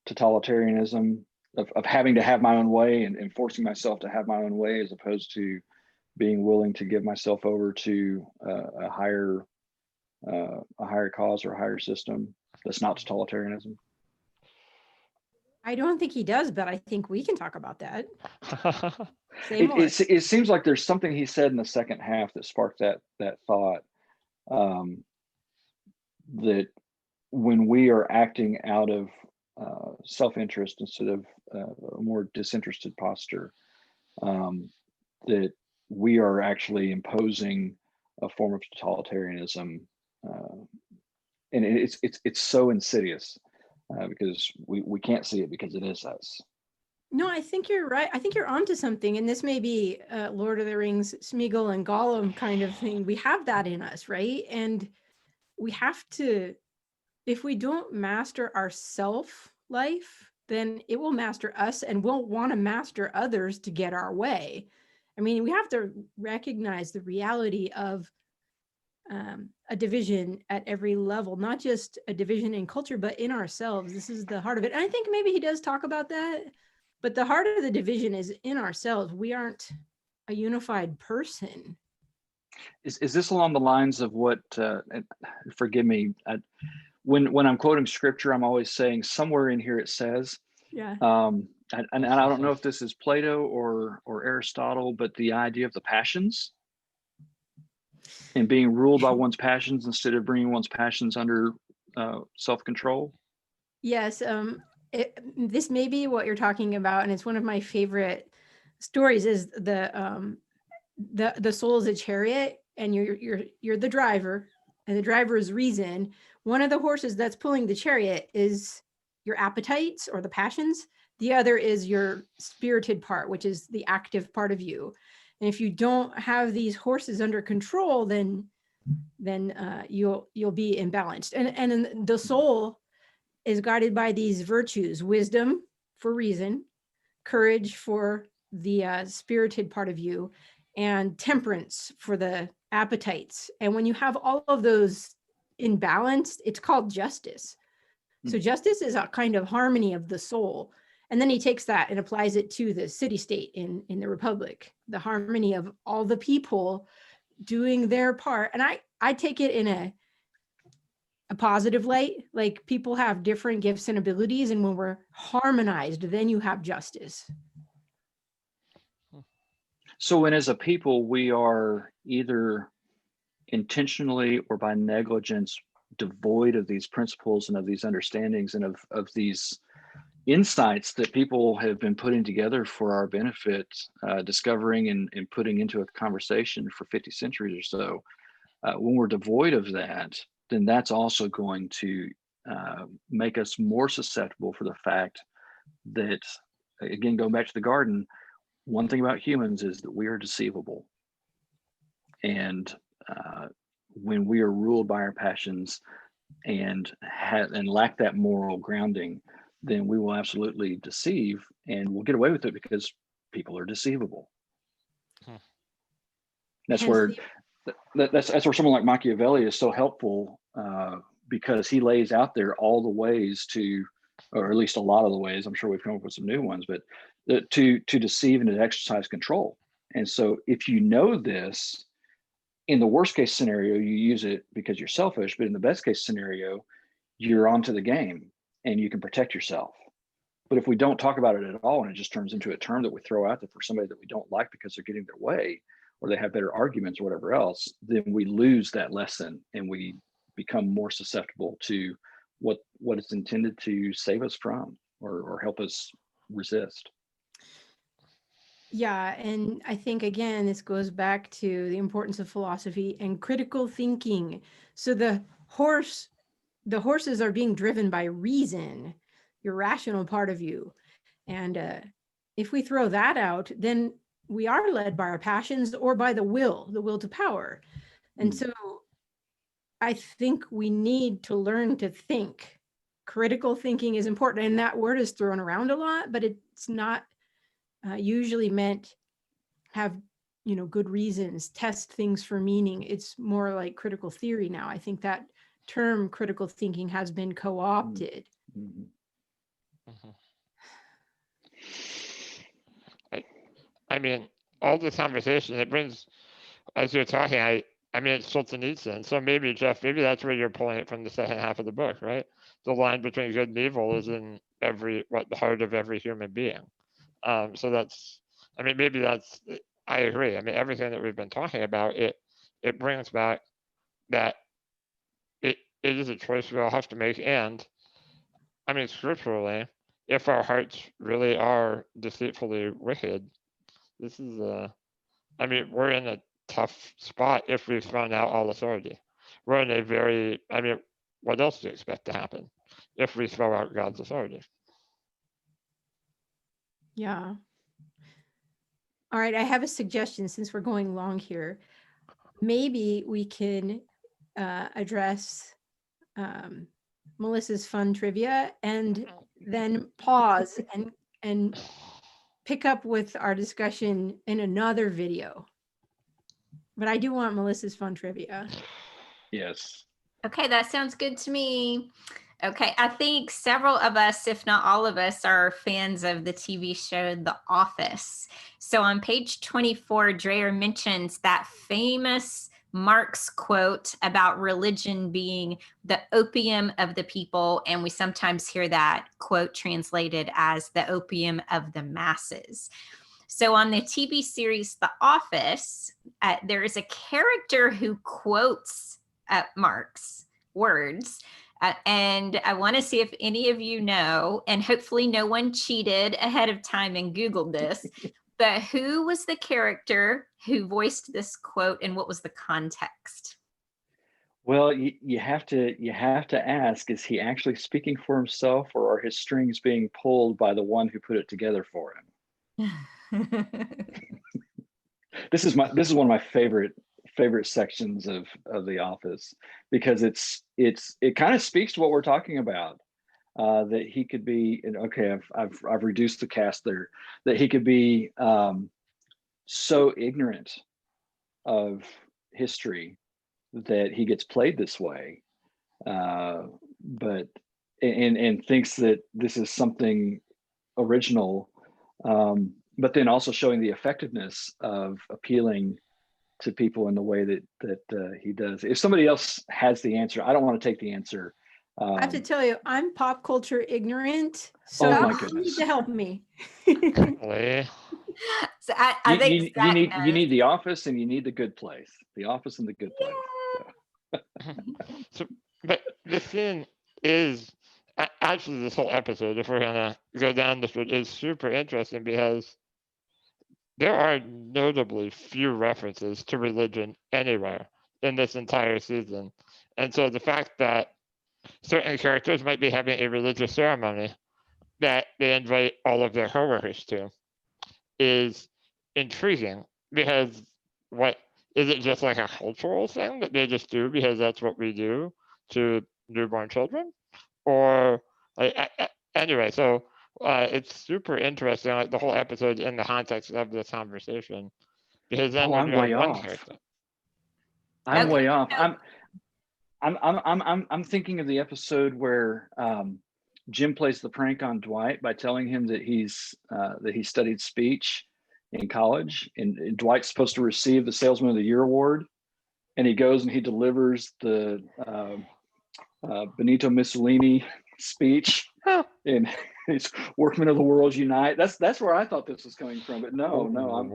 totalitarianism of having to have my own way and forcing myself to have my own way, as opposed to being willing to give myself over to a higher cause or a higher system that's not totalitarianism. I don't think he does, but I think we can talk about that. Say more. It seems like there's something he said in the second half that sparked that thought, that when we are acting out of self-interest instead of a more disinterested posture, that we are actually imposing a form of totalitarianism, and it's so insidious because we can't see it because it is us. No, I think you're right. I think you're onto something, and this may be Lord of the Rings, Smeagol and Gollum kind of thing. We have that in us, right? And we have to, if we don't master our self life, then it will master us, and we'll want to master others to get our way. I mean, we have to recognize the reality of a division at every level, not just a division in culture, but in ourselves. This is the heart of it. And I think maybe he does talk about that, but the heart of the division is in ourselves. We aren't a unified person. Is this along the lines of what, forgive me, when I'm quoting scripture, I'm always saying somewhere in here it says, Yeah. and I don't know if this is Plato or Aristotle, but the idea of the passions and being ruled by one's passions instead of bringing one's passions under self-control. Yes. This may be what you're talking about, and it's one of my favorite stories. Is the soul is a chariot, and you're the driver, and the driver is reason. One of the horses that's pulling the chariot is your appetites or the passions. The other is your spirited part, which is the active part of you. And if you don't have these horses under control, then you'll be imbalanced. And the soul is guided by these virtues: wisdom for reason, courage for the spirited part of you, and temperance for the appetites. And when you have all of those in balance, it's called justice. So justice is a kind of harmony of the soul. And then he takes that and applies it to the city-state in the Republic, the harmony of all the people doing their part. And I take it in a positive light. Like, people have different gifts and abilities, and when we're harmonized, then you have justice. So when as a people, we are either intentionally or by negligence devoid of these principles and of these understandings and of these insights that people have been putting together for our benefit, discovering and putting into a conversation for 50 centuries or so, when we're devoid of that, then that's also going to make us more susceptible for the fact that, again, going back to the garden, one thing about humans is that we are deceivable. And when we are ruled by our passions and lack that moral grounding, then we will absolutely deceive, and we'll get away with it because people are deceivable. That's where that's where someone like Machiavelli is so helpful, because he lays out there all the ways to, or at least a lot of the ways. I'm sure we've come up with some new ones, but to deceive and to exercise control. And so, if you know this, in the worst case scenario, you use it because you're selfish, but in the best case scenario, you're onto the game and you can protect yourself. But if we don't talk about it at all, and it just turns into a term that we throw out there for somebody that we don't like because they're getting their way or they have better arguments or whatever else, then we lose that lesson and we become more susceptible to what it's intended to save us from or help us resist. Yeah, and I think, again, this goes back to the importance of philosophy and critical thinking. So the horses are being driven by reason, your rational part of you. And if we throw that out, then we are led by our passions or by the will to power. And so I think we need to learn to think. Critical thinking is important, and that word is thrown around a lot, but it's not usually meant have good reasons, test things for meaning. It's more like critical theory now. I think that term critical thinking has been co-opted. I mean, all the conversation, it brings, as you're talking, I mean, it's Solzhenitsyn. So maybe, Jeff, maybe that's where you're pulling it from the second half of the book, right? The line between good and evil is in the heart of every human being. So that's, I mean, maybe that's, I agree. I mean, everything that we've been talking about, it brings back that it is a choice we all have to make. And I mean, scripturally, if our hearts really are deceitfully wicked, this is I mean, we're in a tough spot if we've thrown out all authority. We're in a very, I mean, what else do you expect to happen if we throw out God's authority? Yeah. All right, I have a suggestion since we're going long here. Maybe we can address Melissa's fun trivia and then pause and pick up with our discussion in another video. But I do want Melissa's fun trivia. Yes. Okay, that sounds good to me. Okay, I think several of us, if not all of us, are fans of the TV show The Office. So on page 24, Dreher mentions that famous Marx quote about religion being the opium of the people, and we sometimes hear that quote translated as the opium of the masses. So on the TV series The Office, there is a character who quotes Marx words. And I want to see if any of you know, and hopefully no one cheated ahead of time and Googled this, but who was the character who voiced this quote and what was the context? Well, you have to ask, is he actually speaking for himself, or are his strings being pulled by the one who put it together for him? This is one of my favorite sections of The Office, because it kind of speaks to what we're talking about. That he could be, okay, I've reduced the cast there, that he could be so ignorant of history that he gets played this way, but thinks that this is something original, but then also showing the effectiveness of appealing to people in the way that he does. If somebody else has the answer, I don't want to take the answer. I have to tell you, I'm pop culture ignorant, so Oh my you goodness. need to help me. So I think you need The Office, and you need The Good Place. The Office and The Good Place. So, but the thing is, actually, this whole episode, if we're gonna go down this road, is super interesting because there are notably few references to religion anywhere in this entire season. And so the fact that certain characters might be having a religious ceremony that they invite all of their coworkers to is intriguing, because what is it, just like a cultural thing that they just do because that's what we do to newborn children? Or anyway, so it's super interesting, like the whole episode in the context of this conversation, because then I'm way off. I'm way off. I'm thinking of the episode where Jim plays the prank on Dwight by telling him that he studied speech in college, and Dwight's supposed to receive the Salesman of the Year award, and he goes and he delivers the Benito Mussolini speech, and it's "Workmen of the World Unite." That's where I thought this was coming from, but no,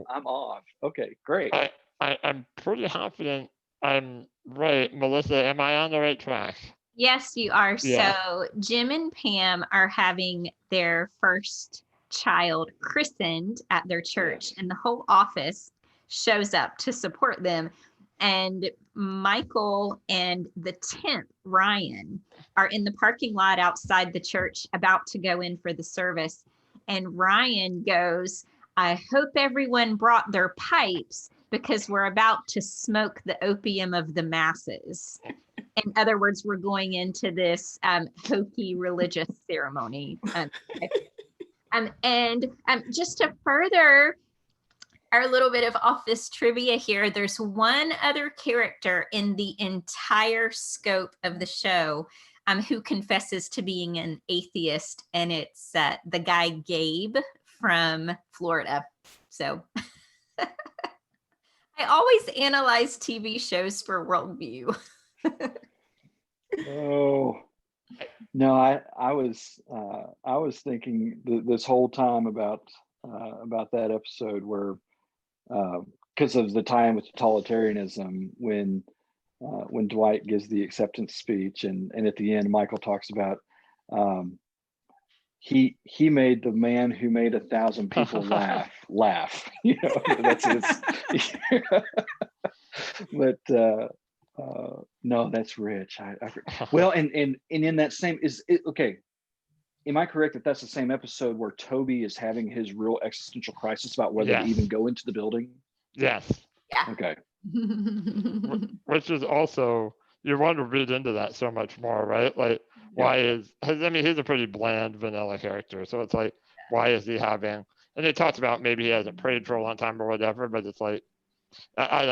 I'm off. Okay, great. I'm pretty confident I'm right. Melissa, am I on the right track? Yes, you are. Yeah. So Jim and Pam are having their first child christened at their church, Yes. and the whole office shows up to support them. And Michael and the temp, Ryan, are in the parking lot outside the church about to go in for the service. And Ryan goes, "I hope everyone brought their pipes because we're about to smoke the opium of the masses." In other words, we're going into this hokey religious ceremony. And just to further our little bit of office trivia here, there's one other character in the entire scope of the show who confesses to being an atheist, and it's the guy Gabe from Florida. So I always analyze TV shows for worldview. Oh no, I was thinking this whole time about that episode where because of the time with totalitarianism when Dwight gives the acceptance speech and at the end Michael talks about he made the man who made 1,000 people laugh. You know, that's but no, that's rich. Well, and in that same is it okay. Am I correct that that's the same episode where Toby is having his real existential crisis about whether to even go into the building? Yes. Yeah. Okay. Which is also, you want to read into that so much more, right? Like, why he's a pretty bland vanilla character. So it's like, why is he having, and they talked about maybe he hasn't prayed for a long time or whatever, but it's like,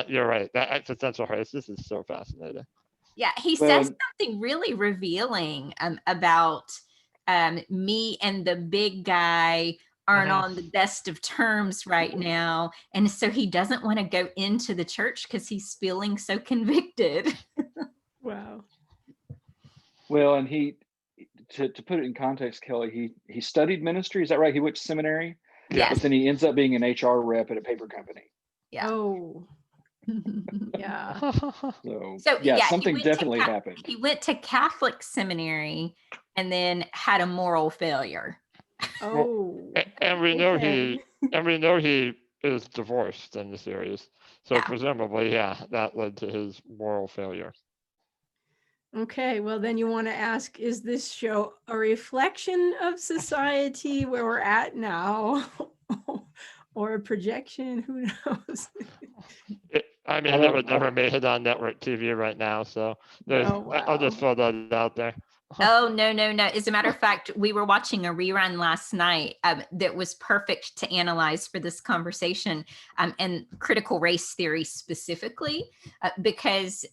you're right. That existential crisis is so fascinating. Yeah, he says something really revealing about me and the big guy aren't on the best of terms right now. And so he doesn't want to go into the church because he's feeling so convicted. Wow. Well, and to put it in context, Kelly, he studied ministry. Is that right? He went to seminary. Yes. But then he ends up being an HR rep at a paper company. Yeah. Oh. Yeah. So yeah, something he definitely happened. He went to Catholic seminary and then had a moral failure. Oh. And we know he is divorced in the series. So presumably, that led to his moral failure. Okay, well then you want to ask, is this show a reflection of society where we're at now or a projection? Who knows? That would never make it on network TV right now. So I'll just throw that out there. Oh, no. As a matter of fact, we were watching a rerun last night that was perfect to analyze for this conversation and critical race theory specifically, because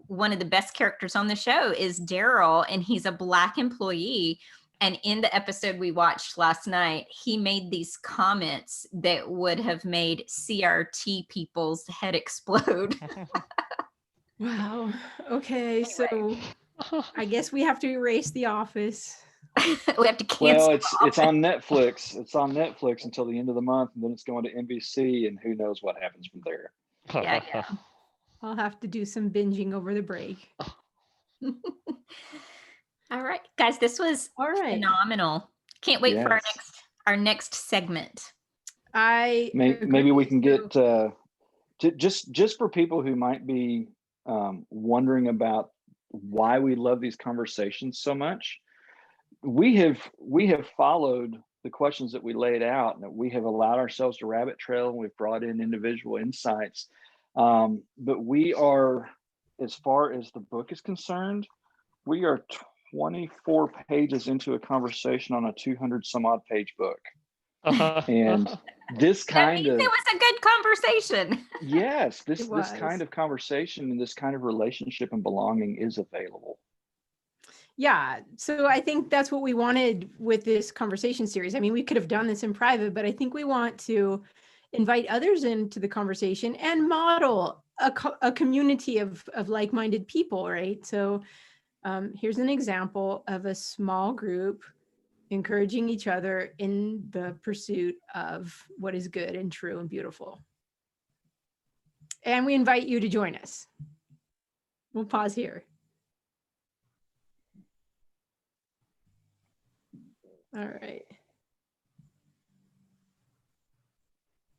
one of the best characters on the show is Daryl, and he's a Black employee. And in the episode we watched last night, he made these comments that would have made CRT people's head explode. Wow. Okay, so I guess we have to erase The Office. We have to cancel. Well, it's on Netflix. It's on Netflix until the end of the month, and then it's going to NBC, and who knows what happens from there. Yeah. I'll have to do some binging over the break. All right, guys, this was phenomenal. Can't wait for our next segment. Maybe we can get just for people who might be wondering about why we love these conversations so much. We have followed the questions that we laid out, and we have allowed ourselves to rabbit trail, and we've brought in individual insights. But we are, as far as the book is concerned, we are 24 pages into a conversation on a 200 some odd page book. And this kind of, it was a good conversation. Yes, this kind of conversation and this kind of relationship and belonging is available. Yeah, so I think that's what we wanted with this conversation series. I mean, we could have done this in private, but I think we want to invite others into the conversation and model a community of like-minded people, right? So here's an example of a small group encouraging each other in the pursuit of what is good and true and beautiful. And we invite you to join us. We'll pause here. All right.